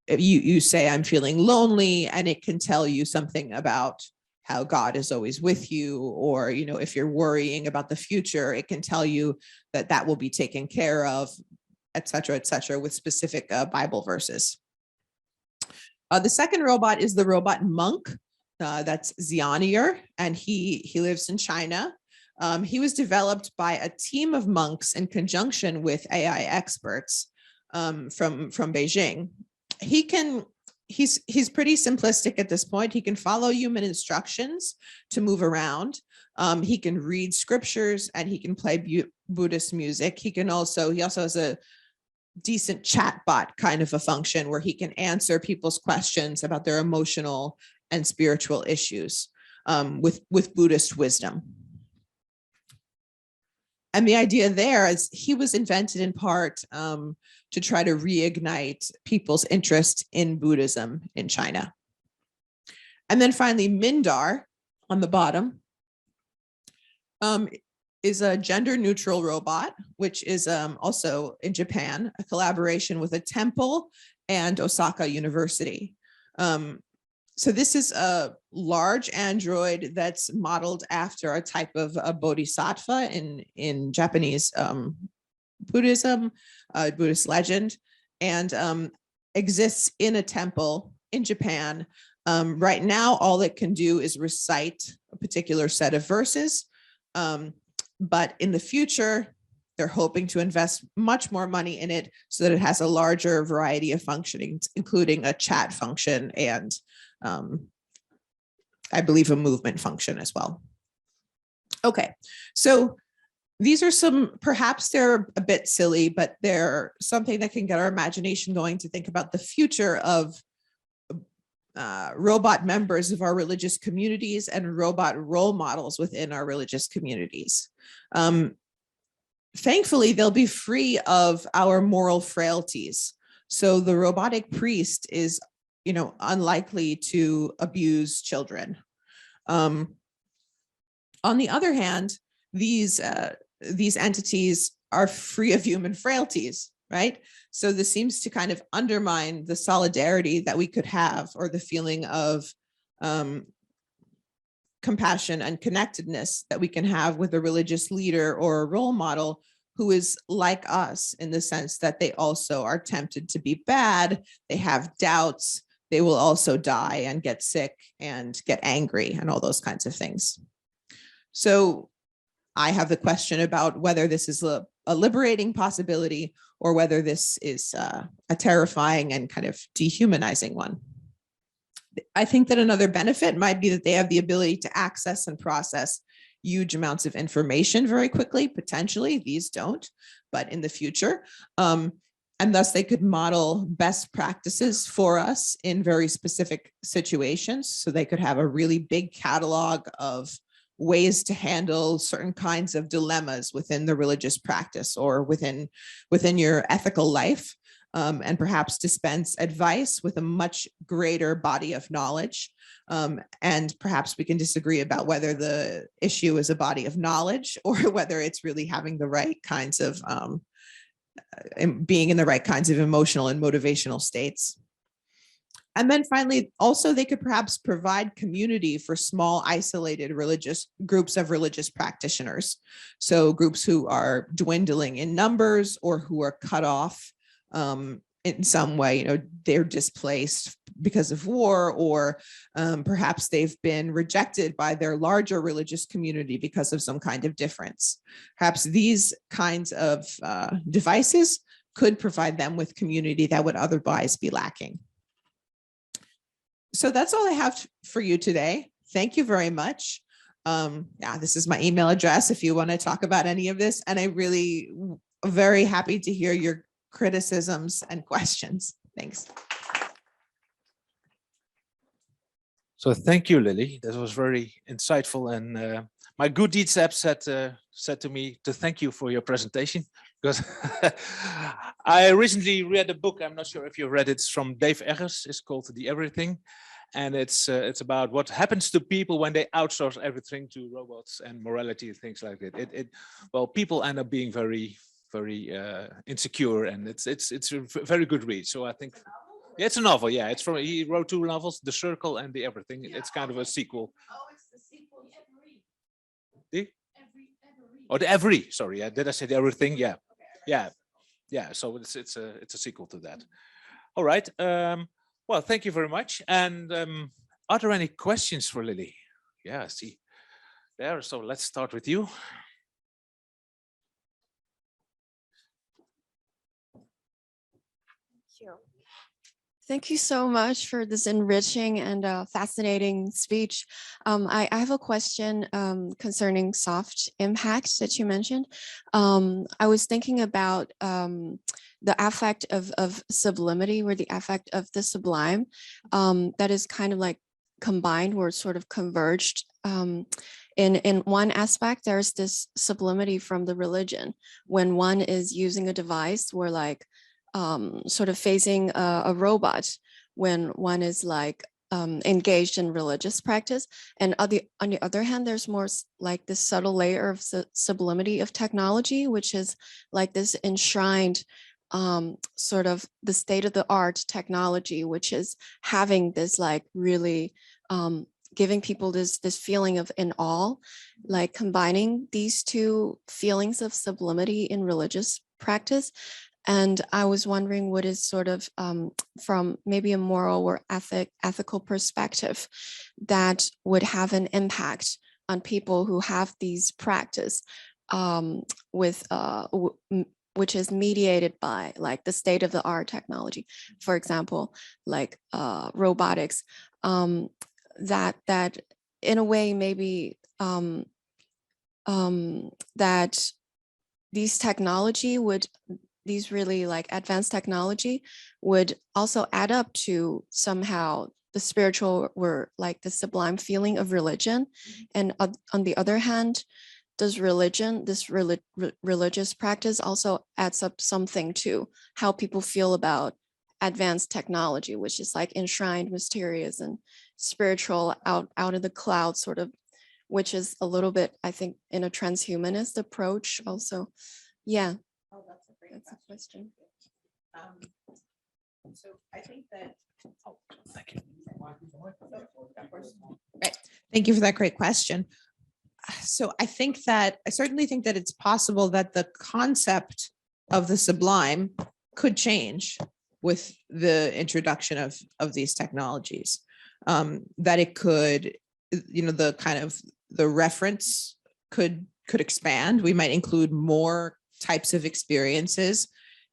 if you say, I'm feeling lonely, and it can tell you something about how God is always with you, or, you know, if you're worrying about the future, it can tell you that that will be taken care of, et cetera, with specific Bible verses. The second robot is the robot Monk. That's Xianier, and he lives in China. He was developed by a team of monks in conjunction with AI experts from Beijing. He's pretty simplistic at this point. He can follow human instructions to move around. He can read scriptures, and he can play Buddhist music. He also has a decent chatbot kind of a function where he can answer people's questions about their emotional and spiritual issues with Buddhist wisdom. And the idea there is he was invented in part to try to reignite people's interest in Buddhism in China. And then finally, Mindar on the bottom is a gender neutral robot, which is also in Japan, a collaboration with a temple and Osaka University. So this is a large android that's modeled after a type of a bodhisattva in Japanese Buddhism, Buddhist legend, and exists in a temple in Japan. Right now, all it can do is recite a particular set of verses. But in the future, they're hoping to invest much more money in it so that it has a larger variety of functionings, including a chat function and I believe a movement function as well. Okay, so these are some, perhaps they're a bit silly, but they're something that can get our imagination going to think about the future of robot members of our religious communities and robot role models within our religious communities. Thankfully, they'll be free of our moral frailties. So the robotic priest is, you know, unlikely to abuse children. On the other hand, these entities are free of human frailties, right? So this seems to kind of undermine the solidarity that we could have, or the feeling of compassion and connectedness that we can have with a religious leader or a role model who is like us, in the sense that they also are tempted to be bad, they have doubts, they will also die and get sick and get angry and all those kinds of things. So I have the question about whether this is a liberating possibility or whether this is a terrifying and kind of dehumanizing one. I think that another benefit might be that they have the ability to access and process huge amounts of information very quickly. Potentially, these don't, but in the future. And thus they could model best practices for us in very specific situations. So they could have a really big catalog of ways to handle certain kinds of dilemmas within the religious practice or within your ethical life, and perhaps dispense advice with a much greater body of knowledge. And perhaps we can disagree about whether the issue is a body of knowledge or whether it's really having the right kinds of, being in the right kinds of emotional and motivational states. And then finally, also they could perhaps provide community for small isolated religious groups of religious practitioners. So groups who are dwindling in numbers or who are cut off in some way, you know, they're displaced because of war, or perhaps they've been rejected by their larger religious community because of some kind of difference. Perhaps these kinds of devices could provide them with community that would otherwise be lacking. So that's all I have for you today. Thank you very much. Yeah, this is my email address if you want to talk about any of this. And I really very happy to hear your criticisms and questions. Thanks. So thank you, Lily. That was very insightful. And my good deeds app said to me to thank you for your presentation, because I recently read a book. I'm not sure if you read it. It's from Dave Eggers. It's called The Everything. And it's about what happens to people when they outsource everything to robots and morality and things like that. Well, people end up being very insecure, and it's a very good read. So I think, yeah, it's a novel. Yeah, it's from, he wrote 2 novels, The Circle and The Everything. It's kind of a sequel. The? Oh, the every. Sorry, did I say the everything? Yeah, yeah. So it's a sequel to that. All right. Well, thank you very much. And are there any questions for Lily? Yeah, see there. So let's start with you. Thank you so much for this enriching and fascinating speech. I have a question concerning soft impact that you mentioned. I was thinking about the affect of sublimity, or the affect of the sublime, that is kind of like combined or sort of converged. In one aspect, there's this sublimity from the religion when one is using a device where like sort of facing a robot when one is like engaged in religious practice. And on the other hand, there's more like this subtle layer of sublimity of technology, which is like this enshrined sort of the state of the art technology, which is having this like really giving people this feeling of in awe, like combining these two feelings of sublimity in religious practice. And I was wondering what is sort of from maybe a moral or ethical perspective that would have an impact on people who have these practice with which is mediated by like the state of the art technology, for example, like robotics, that in a way maybe that these really like advanced technology would also add up to somehow the spiritual or like the sublime feeling of religion. And on the other hand, does religion, this religious practice also adds up something to how people feel about advanced technology, which is like enshrined, mysterious and spiritual, out of the cloud sort of, which is a little bit, I think, in a transhumanist approach also. Yeah. Oh, that's a question. So I think that. Oh, thank you. Right. Thank you for that great question. So I certainly think that it's possible that the concept of the sublime could change with the introduction of these technologies. That it could, the kind of the reference could expand. We might include more types of experiences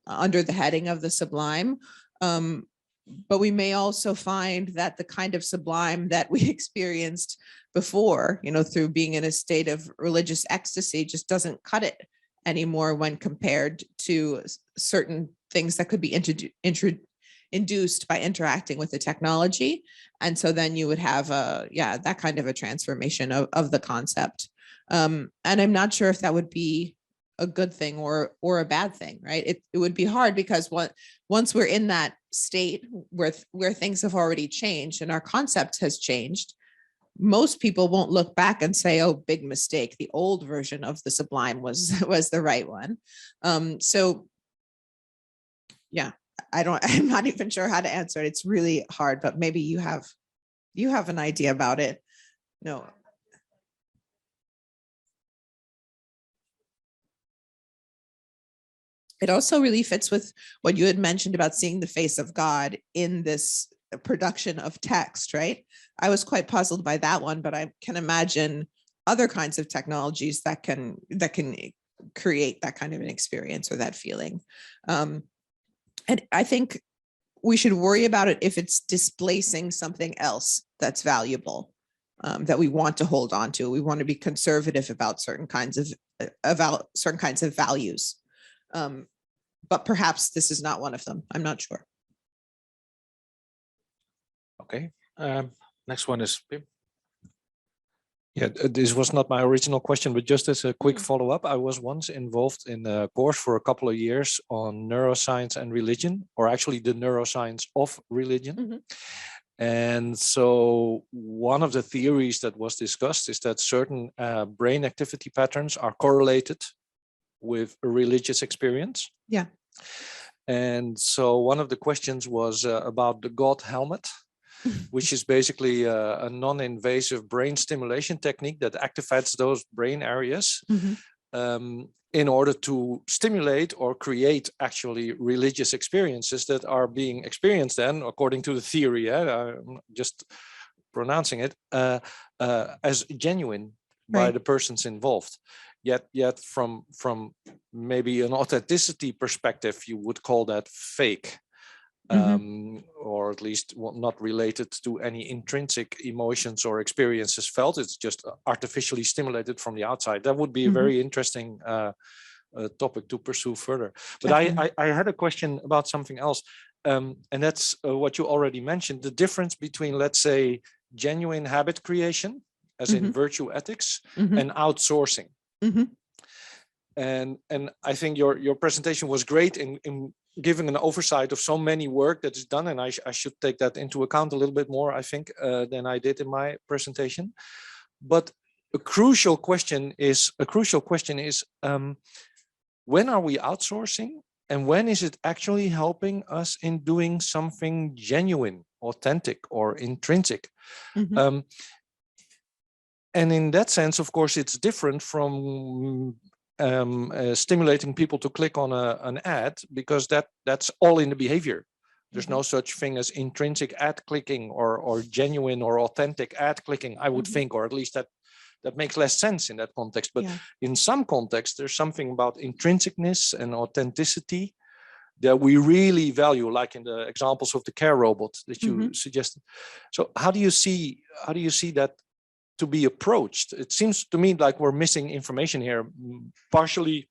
under the heading of the sublime. But we may also find that the kind of sublime that we experienced before, through being in a state of religious ecstasy, just doesn't cut it anymore when compared to certain things that could be induced by interacting with the technology. And so then you would have that kind of a transformation of the concept. And I'm not sure if that would be a good thing or a bad thing, right? It would be hard because once we're in that state where things have already changed and our concept has changed, most people won't look back and say, oh, big mistake, the old version of the sublime was the right one. So yeah, I'm not even sure how to answer it. It's really hard, but maybe you have an idea about it. No. It also really fits with what you had mentioned about seeing the face of God in this production of text, right? I was quite puzzled by that one, but I can imagine other kinds of technologies that can create that kind of an experience or that feeling. And I think we should worry about it if it's displacing something else that's valuable, that we want to hold on to. We want to be conservative about certain kinds of values. But perhaps this is not one of them. I'm not sure. Okay. Next one is Pim. Yeah, this was not my original question, but just as a quick follow-up, I was once involved in a course for a couple of years on neuroscience and religion, or actually the neuroscience of religion. Mm-hmm. And so one of the theories that was discussed is that certain brain activity patterns are correlated with a religious experience. Yeah. And so one of the questions was about the God helmet. which is basically a non-invasive brain stimulation technique that activates those brain areas in order to stimulate or create actually religious experiences that are being experienced then, according to the theory, I'm just pronouncing it, as genuine by the persons involved. Yet from maybe an authenticity perspective, you would call that fake. Or at least not related to any intrinsic emotions or experiences felt. It's just artificially stimulated from the outside. That would be a very interesting topic to pursue further. But I had a question about something else, and that's what you already mentioned, the difference between, let's say, genuine habit creation, as in virtue ethics, and outsourcing. And I think your presentation was great in giving an oversight of so many work that is done, and I should take that into account a little bit more, I think, than I did in my presentation. But a crucial question is when are we outsourcing, and when is it actually helping us in doing something genuine, authentic, or intrinsic? And in that sense, of course, it's different from stimulating people to click on an ad, because that's all in the behavior. There's no such thing as intrinsic ad clicking or genuine or authentic ad clicking, I would think, or at least that makes less sense in that context. But in some context, there's something about intrinsicness and authenticity that we really value, like in the examples of the care robot that you suggested. So how do you see that to be approached? It seems to me like we're missing information here, partially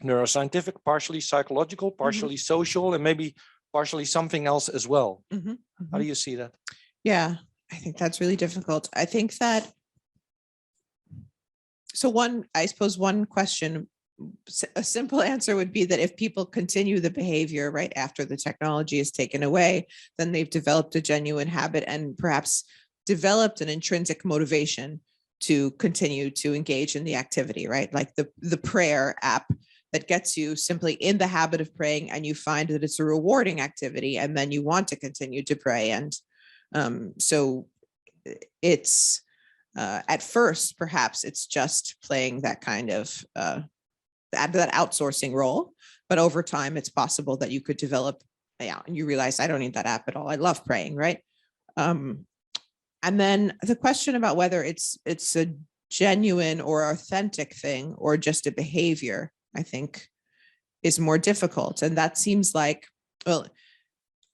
neuroscientific, partially psychological, partially social, and maybe partially something else as well. How do you see that? Yeah, I think that's really difficult. I think that, I suppose one question, a simple answer would be that if people continue the behavior right after the technology is taken away, then they've developed a genuine habit and perhaps developed an intrinsic motivation to continue to engage in the activity, right? Like the prayer app that gets you simply in the habit of praying, and you find that it's a rewarding activity, and then you want to continue to pray. And so it's at first, perhaps it's just playing that kind of that outsourcing role, but over time, it's possible that you could develop, and you realize, I don't need that app at all. I love praying, right? And then the question about whether it's a genuine or authentic thing or just a behavior, I think, is more difficult. And that seems like, well,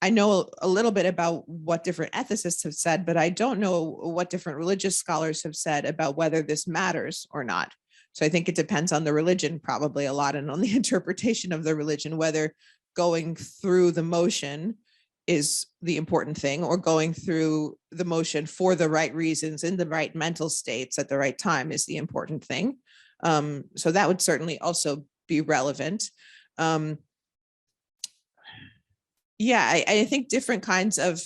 I know a little bit about what different ethicists have said, but I don't know what different religious scholars have said about whether this matters or not. So I think it depends on the religion, probably a lot, and on the interpretation of the religion, whether going through the motion is the important thing, or going through the motion for the right reasons in the right mental states at the right time is the important thing. So that would certainly also be relevant. I think different kinds of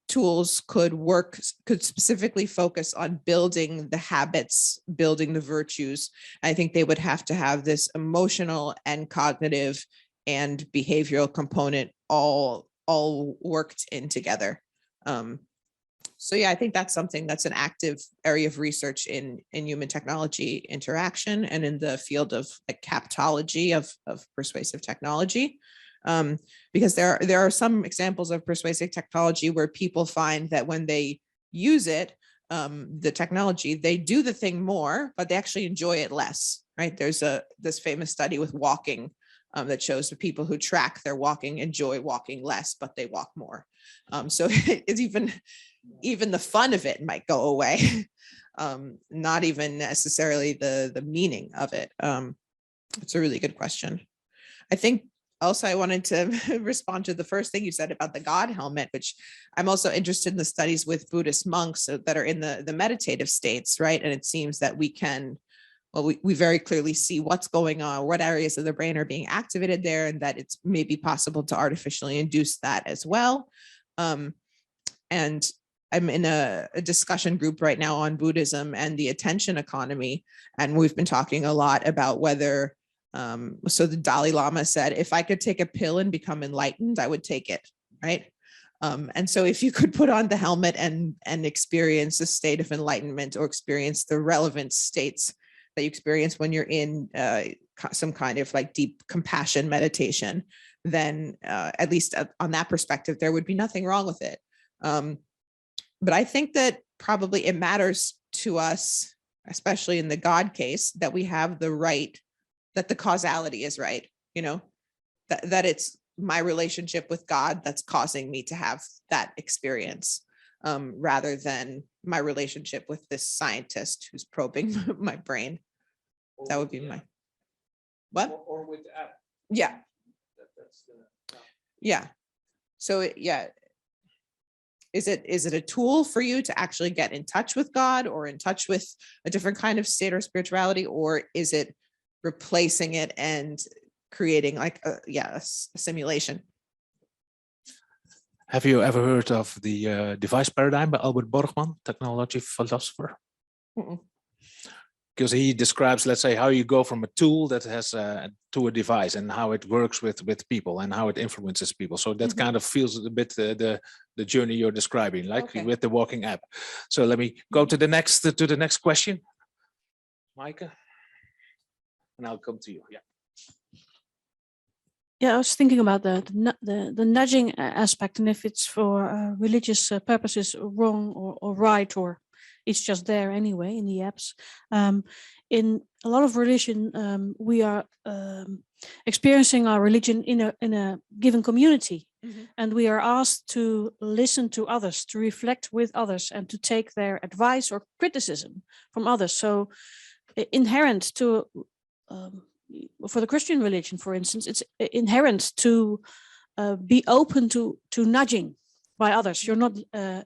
tools could specifically focus on building the habits, building the virtues. I think they would have to have this emotional and cognitive and behavioral component all worked in together. So I think that's something that's an active area of research in human technology interaction and in the field of captology of persuasive technology. Because there are some examples of persuasive technology where people find that when they use it, the technology, they do the thing more, but they actually enjoy it less, right? There's this famous study with walking that shows the people who track their walking enjoy walking less, but they walk more. So it's even the fun of it might go away, not even necessarily the meaning of it. It's a really good question. I think also I wanted to respond to the first thing you said about the God helmet, which I'm also interested in the studies with Buddhist monks that are in the meditative states, right? And it seems that we very clearly see what's going on, what areas of the brain are being activated there, and that it's maybe possible to artificially induce that as well. And I'm in a discussion group right now on Buddhism and the attention economy. And we've been talking a lot about whether, so the Dalai Lama said, if I could take a pill and become enlightened, I would take it, right? And so if you could put on the helmet and experience a state of enlightenment, or experience the relevant states that you experience when you're in some kind of like deep compassion meditation, then at least on that perspective, there would be nothing wrong with it. But I think that probably it matters to us, especially in the God case, that we have the right, that the causality is right, you know, that it's my relationship with God that's causing me to have that experience, rather than my relationship with this scientist who's probing my brain. That would be my, what? Or with the app. Yeah. That's the, Yeah. So is it a tool for you to actually get in touch with God, or in touch with a different kind of state or spirituality, or is it replacing it and creating like a simulation? Have you ever heard of the device paradigm by Albert Borgman, technology philosopher? Because he describes, let's say, how you go from a tool that has to a device, and how it works with people, and how it influences people. So that kind of feels a bit the journey you're describing, like with the walking app. So let me go to the next question, Maaike, and I'll come to you. Yeah. Yeah, I was thinking about the nudging aspect, and if it's for religious purposes wrong or right, or it's just there anyway in the apps. In a lot of religion, we are experiencing our religion in a given community, and we are asked to listen to others, to reflect with others, and to take their advice or criticism from others. So inherent to for the Christian religion, for instance, it's inherent to be open to nudging by others. You're not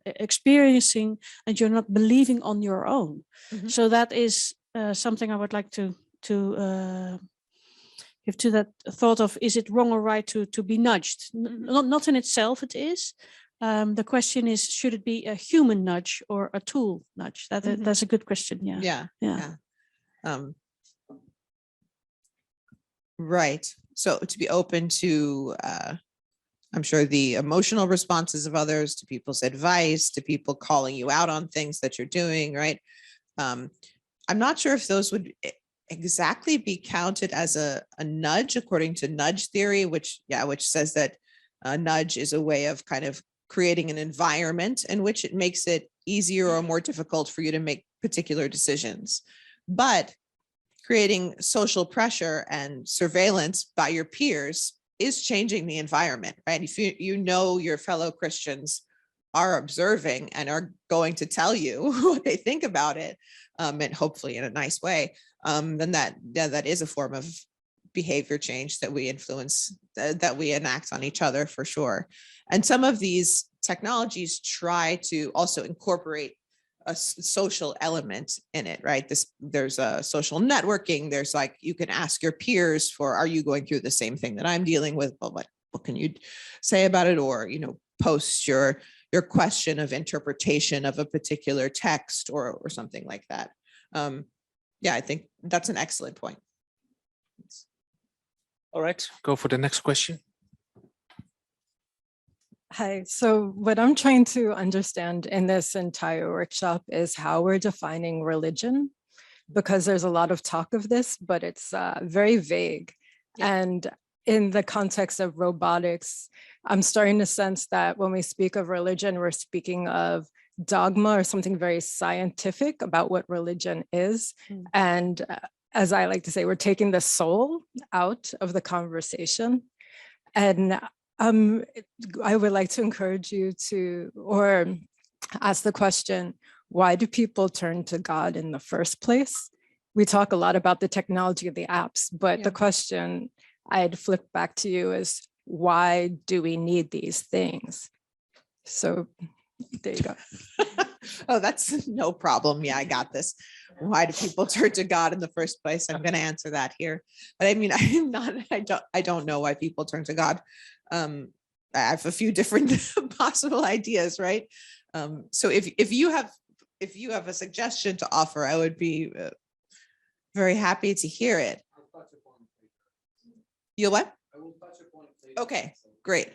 experiencing, and you're not believing on your own. So that is something I would like to give to that thought of, is it wrong or right to be nudged? Not in itself, it is. The question is, should it be a human nudge or a tool nudge? That's a good question. Yeah. Right. So to be open to, I'm sure, the emotional responses of others, to people's advice, to people calling you out on things that you're doing, right? I'm not sure if those would exactly be counted as a nudge according to nudge theory, which says that a nudge is a way of kind of creating an environment in which it makes it easier or more difficult for you to make particular decisions. But creating social pressure and surveillance by your peers is changing the environment, right? If you know your fellow Christians are observing and are going to tell you what they think about it, and hopefully in a nice way, then that is a form of behavior change that we influence, that we enact on each other, for sure. And some of these technologies try to also incorporate a social element in it, right? There's a social networking. There's like, you can ask your peers for, are you going through the same thing that I'm dealing with? Well, what can you say about it? Or, post your question of interpretation of a particular text or something like that. I think that's an excellent point. All right, go for the next question. Hi, so what I'm trying to understand in this entire workshop is how we're defining religion, because there's a lot of talk of this, but it's very vague. Yeah. And in the context of robotics, I'm starting to sense that when we speak of religion, we're speaking of dogma or something very scientific about what religion is. And as I like to say, we're taking the soul out of the conversation. And I would like to encourage you to, or ask the question, why do people turn to God in the first place? We talk a lot about the technology of the apps, but the question I'd flip back to you is, why do we need these things? So there you go. Oh, that's no problem. Yeah, I got this. Why do people turn to God in the first place? I'm going to answer that here. But I mean, I don't know why people turn to God. I have a few different possible ideas, right? So if you have a suggestion to offer, I would be very happy to hear it. You'll what? I will touch a point later. Okay, great.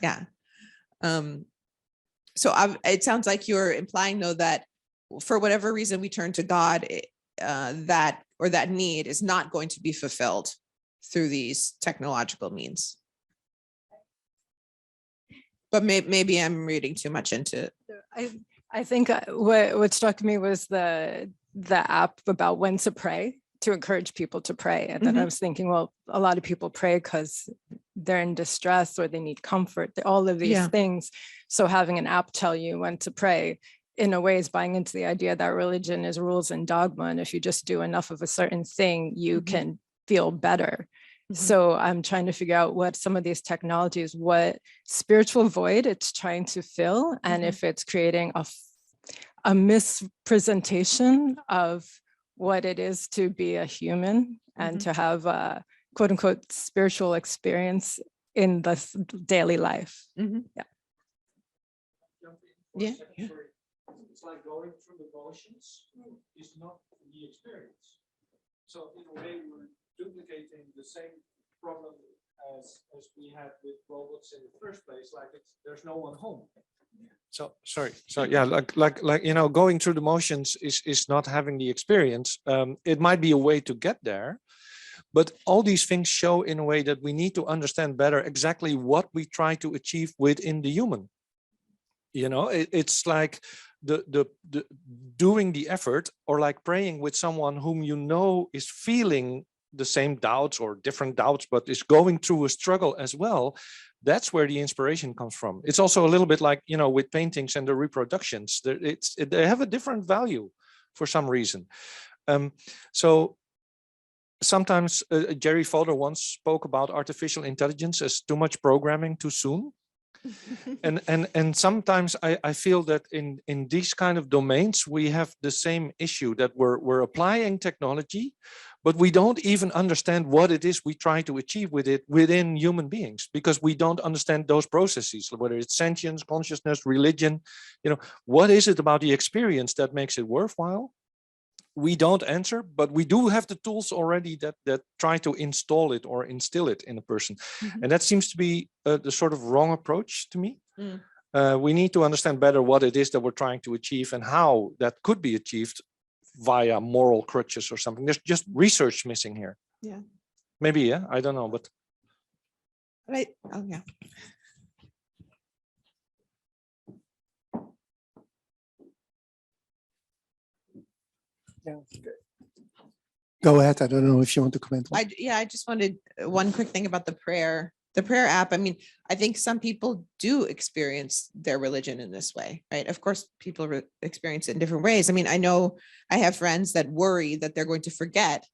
Yeah. It sounds like you're implying though that for whatever reason we turn to God, that need is not going to be fulfilled through these technological means. But maybe I'm reading too much into it. I think what struck me was the app about when to pray, to encourage people to pray. And then I was thinking, well, a lot of people pray because they're in distress or they need comfort, all of these things. So having an app tell you when to pray in a way is buying into the idea that religion is rules and dogma. And if you just do enough of a certain thing, you can feel better. So I'm trying to figure out what some of these technologies, what spiritual void it's trying to fill, and if it's creating a misrepresentation of what it is to be a human and to have a quote unquote spiritual experience in the daily life. Yeah. It's like going through the motions is not the experience. So in a way, we're duplicating the same problem as we had with robots in the first place. Like there's no one home. So sorry. So yeah, like you know, going through the motions is not having the experience. It might be a way to get there, but all these things show in a way that we need to understand better exactly what we try to achieve within the human. You know, it's like the doing the effort, or like praying with someone whom you know is feeling the same doubts or different doubts, but is going through a struggle as well. That's where the inspiration comes from. It's also a little bit like, you know, with paintings and the reproductions, they have a different value for some reason. So sometimes Jerry Fodor once spoke about artificial intelligence as too much programming too soon. and sometimes I feel that in these kind of domains, we have the same issue, that we're applying technology, but we don't even understand what it is we try to achieve with it within human beings, because we don't understand those processes, whether it's sentience, consciousness, religion. You know, what is it about the experience that makes it worthwhile? We don't answer, but we do have the tools already that try to install it or instill it in a person. And that seems to be the sort of wrong approach to me. We need to understand better what it is that we're trying to achieve and how that could be achieved via moral crutches or something. There's just research missing here. Yeah. Maybe, yeah, I don't know, but. Right. Oh, yeah. Yeah. Go ahead. I don't know if you want to comment on. I just wanted one quick thing about the prayer app. I mean, I think some people do experience their religion in this way, right? Of course, people experience it in different ways. I mean, I know I have friends that worry that they're going to forget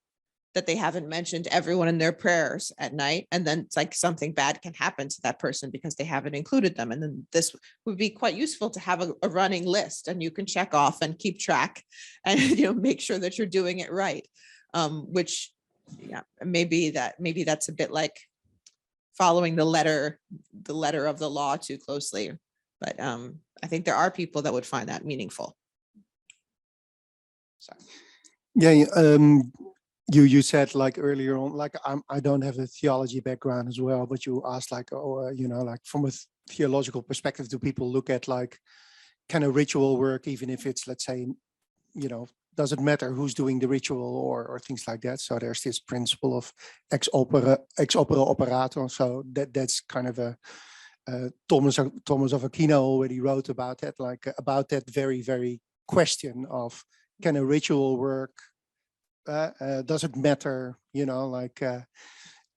that they haven't mentioned everyone in their prayers at night. And then it's like something bad can happen to that person because they haven't included them. And then this would be quite useful to have a running list, and you can check off and keep track and, you know, make sure that you're doing it right. Which, yeah, maybe that's a bit like following the letter of the law too closely. But I think there are people that would find that meaningful. Sorry. Yeah. You said like earlier on, like I don't have a theology background as well, but you asked like, oh, you know, like from a theological perspective, do people look at like kind of ritual work, even if it's, let's say, you know, doesn't matter who's doing the ritual or things like that. So there's this principle of ex opere operator. So that's kind of a Thomas of Aquino already wrote about that, like about that very, very question of, can a ritual work, does it matter, you know, like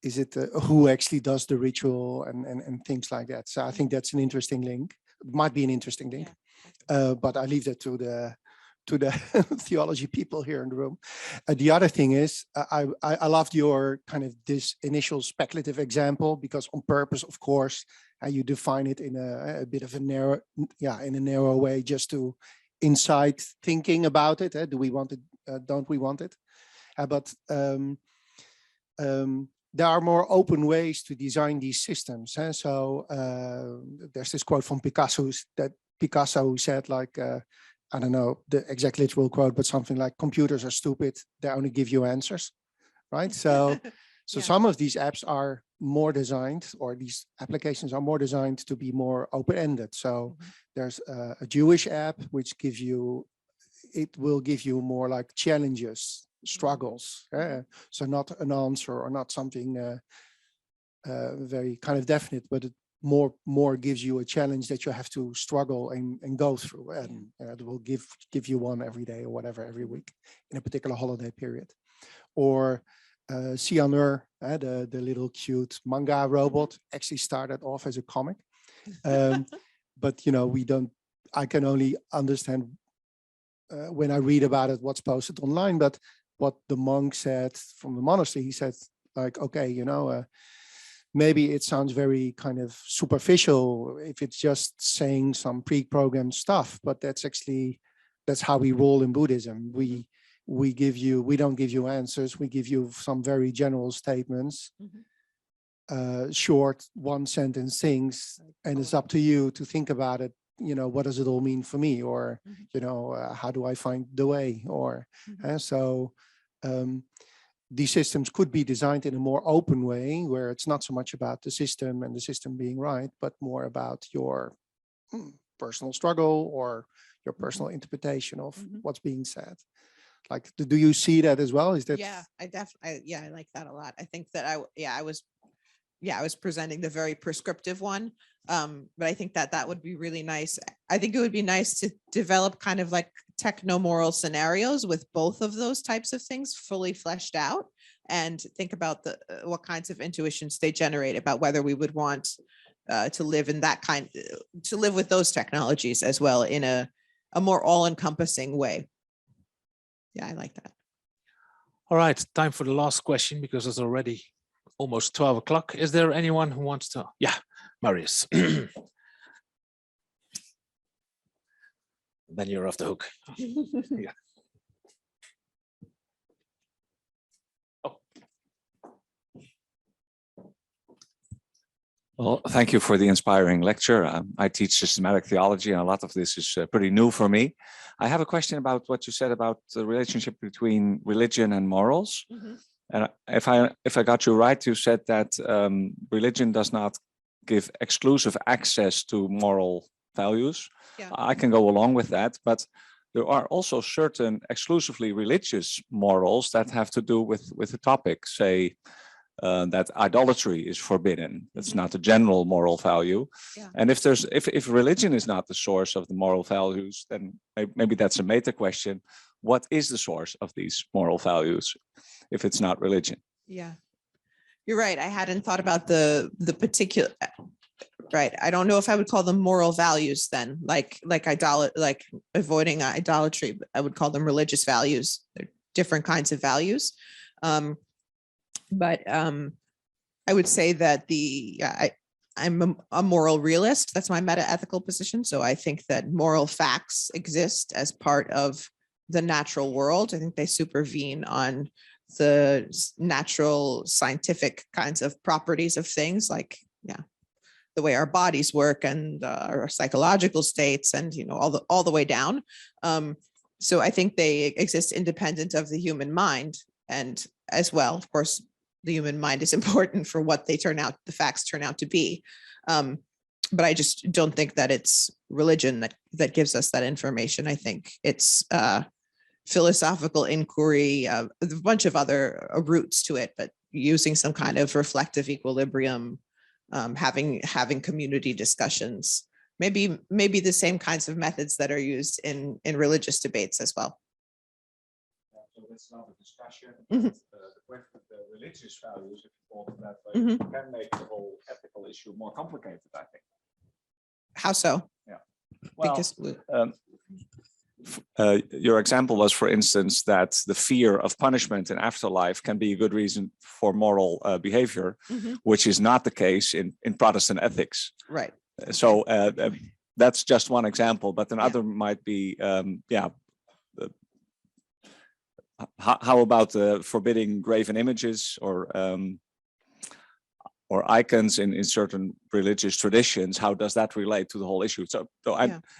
is it who actually does the ritual and things like that. So I think that's an interesting link. It might be an interesting link, but I leave that to the theology people here in the room. The other thing is, I loved your kind of this initial speculative example, because on purpose, of course, you define it in a bit of a narrow way, just to incite thinking about it. Do we want it? Don't we want it? But there are more open ways to design these systems. So there's this quote from Picasso who said, like, I don't know the exact literal quote, but something like, computers are stupid, they only give you answers, right? So some of these apps are more designed, or these applications are more designed to be more open-ended. So there's a Jewish app which it will give you more like challenges, struggles. So not an answer or not something very kind of definite, but it more gives you a challenge that you have to struggle and go through, and it will give you one every day or whatever, every week in a particular holiday period. Or Sianur, the little cute manga robot, actually started off as a comic, but I can only understand when I read about it what's posted online. But what the monk said from the monastery, he said, like, okay, maybe it sounds very kind of superficial if it's just saying some pre-programmed stuff, but that's how we roll in Buddhism. We don't give you answers. We give you some very general statements, short one sentence things, and it's up to you to think about it. What does it all mean for me? Or, how do I find the way? Or, these systems could be designed in a more open way, where it's not so much about the system and the system being right, but more about your personal struggle or your personal interpretation of what's being said. Like, do you see that as well? Is that? Yeah, I definitely, I like that a lot. I think that I was presenting the very prescriptive one. But I think that would be really nice. I think it would be nice to develop kind of like techno-moral scenarios with both of those types of things fully fleshed out, and think about what kinds of intuitions they generate about whether we would want to live in to live with those technologies as well in a more all-encompassing way. Yeah, I like that. All right, time for the last question, because it's already almost 12 o'clock. Is there anyone who wants to? Yeah, Marius. Then you're off the hook. Yeah. Oh. Well, thank you for the inspiring lecture. I teach systematic theology, and a lot of this is pretty new for me. I have a question about what you said about the relationship between religion and morals. And if I got you right, you said that religion does not give exclusive access to moral values. Yeah. I can go along with that, but there are also certain exclusively religious morals that have to do with the topic. Say that idolatry is forbidden. That's not a general moral value. Yeah. And if religion is not the source of the moral values, then maybe that's a meta question. What is the source of these moral values if it's not religion? Yeah, you're right. I hadn't thought about the particular. Right. I don't know if I would call them moral values then, like avoiding idolatry, but I would call them religious values. They're different kinds of values. But I would say that I'm a moral realist. That's my meta-ethical position. So I think that moral facts exist as part of the natural world. I think they supervene on the natural scientific kinds of properties of things, like, the way our bodies work and our psychological states, and all the way down. So I think they exist independent of the human mind, and as well, of course, the human mind is important for what the facts turn out to be. But I just don't think that it's religion that gives us that information. I think it's philosophical inquiry, a bunch of other roots to it, but using some kind of reflective equilibrium, having community discussions, maybe the same kinds of methods that are used in religious debates as well. So it's not a discussion. The question of the religious values, if you call them that way, can make the whole ethical issue more complicated, I think. How so? Yeah. Well, your example was, for instance, that the fear of punishment in afterlife can be a good reason for moral behavior, which is not the case in Protestant ethics. Right. So that's just one example, but another might be, how about forbidding graven images or icons in certain religious traditions? How does that relate to the whole issue? So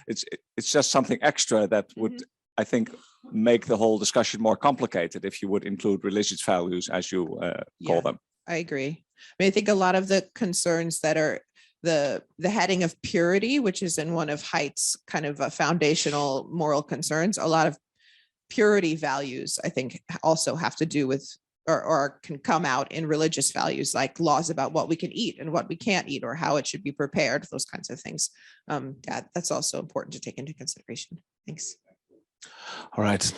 it's just something extra that would, I think, make the whole discussion more complicated if you would include religious values as you call them. I agree. I mean, I think a lot of the concerns that are the heading of purity, which is in one of Haidt's kind of foundational moral concerns, a lot of purity values, I think, also have to do with or can come out in religious values, like laws about what we can eat and what we can't eat, or how it should be prepared, those kinds of things. That's also important to take into consideration. Thanks. All right.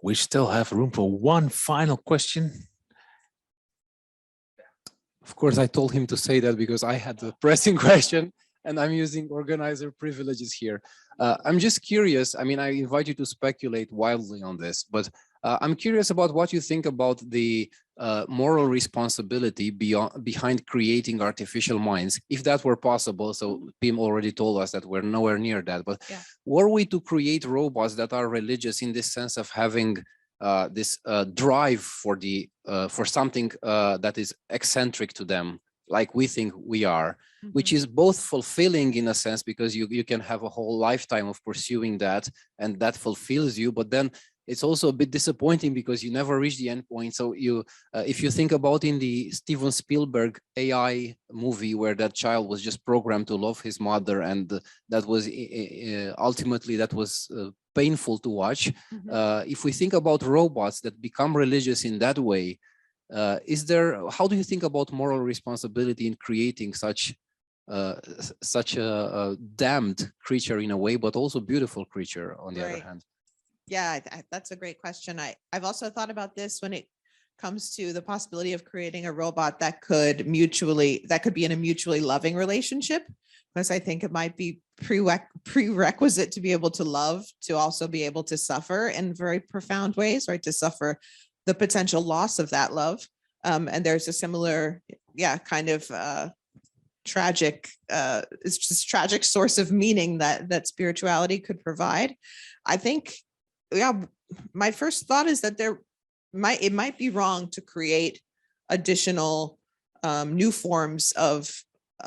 We still have room for one final question. Of course, I told him to say that because I had the pressing question and I'm using organizer privileges here. I'm just curious. I mean, I invite you to speculate wildly on this, but I'm curious about what you think about the moral responsibility behind creating artificial minds, if that were possible. So Pim already told us that we're nowhere near that, but were we to create robots that are religious in this sense of having this drive for something that is eccentric to them, like we think we are, which is both fulfilling in a sense, because you can have a whole lifetime of pursuing that and that fulfills you, but then it's also a bit disappointing because you never reach the end point. So you, if you think about in the Steven Spielberg AI movie where that child was just programmed to love his mother, and that was ultimately that was painful to watch. If we think about robots that become religious in that way, how do you think about moral responsibility in creating such a damned creature in a way, but also beautiful creature on the other hand? Yeah, that's a great question. I've also thought about this when it comes to the possibility of creating a robot that could be in a mutually loving relationship, because I think it might be prerequisite to be able to love, to also be able to suffer in very profound ways, right? To suffer the potential loss of that love. And there's a similar, kind of tragic, it's just tragic source of meaning that spirituality could provide. I think, my first thought is that it might be wrong to create additional new forms of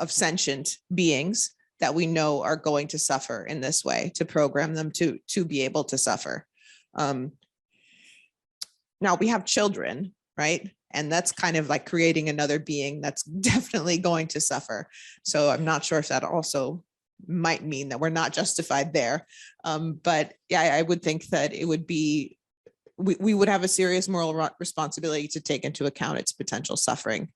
sentient beings that we know are going to suffer in this way, to program them to be able to suffer. Now we have children, right? And that's kind of like creating another being that's definitely going to suffer. So I'm not sure if that also might mean that we're not justified there. But I would think that it would be, we would have a serious moral responsibility to take into account its potential suffering.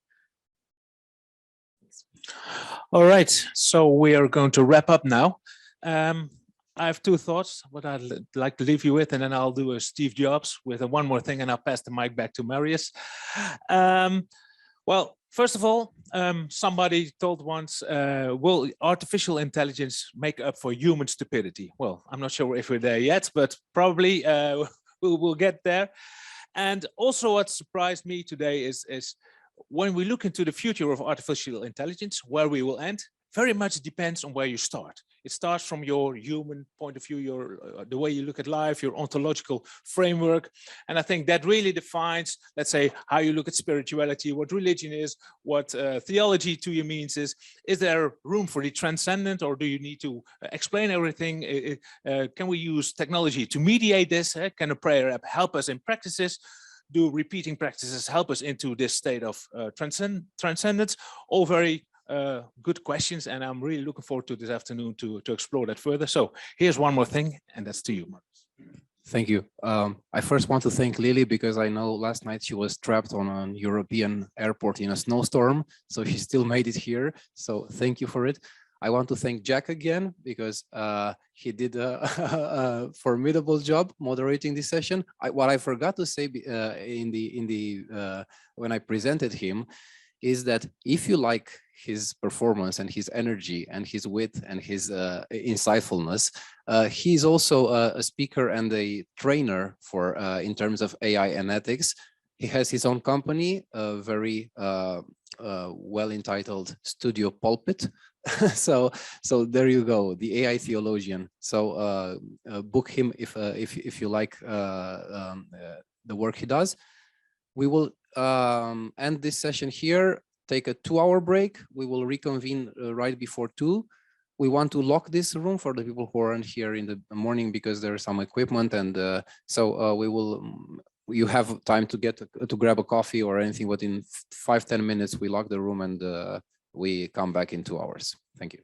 All right, so we are going to wrap up now. I have two thoughts, what I'd like to leave you with, and then I'll do a Steve Jobs with one more thing, and I'll pass the mic back to Marius. Well, first of all, somebody told once, will artificial intelligence make up for human stupidity? Well, I'm not sure if we're there yet, but probably we'll get there. And also what surprised me today is when we look into the future of artificial intelligence, where we will end, very much depends on where you start. It starts from your human point of view, the way you look at life, your ontological framework. And I think that really defines, let's say, how you look at spirituality, what religion is, what theology to you means is there room for the transcendent, or do you need to explain everything? Can we use technology to mediate this? Can a prayer app help us in practices? Do repeating practices help us into this state of transcendence? All very good questions, and I'm really looking forward to this afternoon to explore that further. So here's one more thing, and that's to you, Marcus. Thank you. I first want to thank Lily, because I know last night she was trapped on an European airport in a snowstorm, so she still made it here. So thank you for it. I want to thank Jack again, because he did a formidable job moderating this session. What I forgot to say when I presented him is that if you like his performance and his energy and his wit and his insightfulness, he's also a speaker and a trainer for in terms of AI and ethics. He has his own company, a very well entitled Studio Pulpit. so there you go, the AI theologian. So book him if you like the work he does. We will end this session here, take a 2-hour break. We will reconvene right before 2. We want to lock this room for the people who aren't here in the morning, because there's some equipment, and so we will you have time to get to grab a coffee or anything, but in 5-10 minutes we lock the room and we come back in 2 hours. Thank you.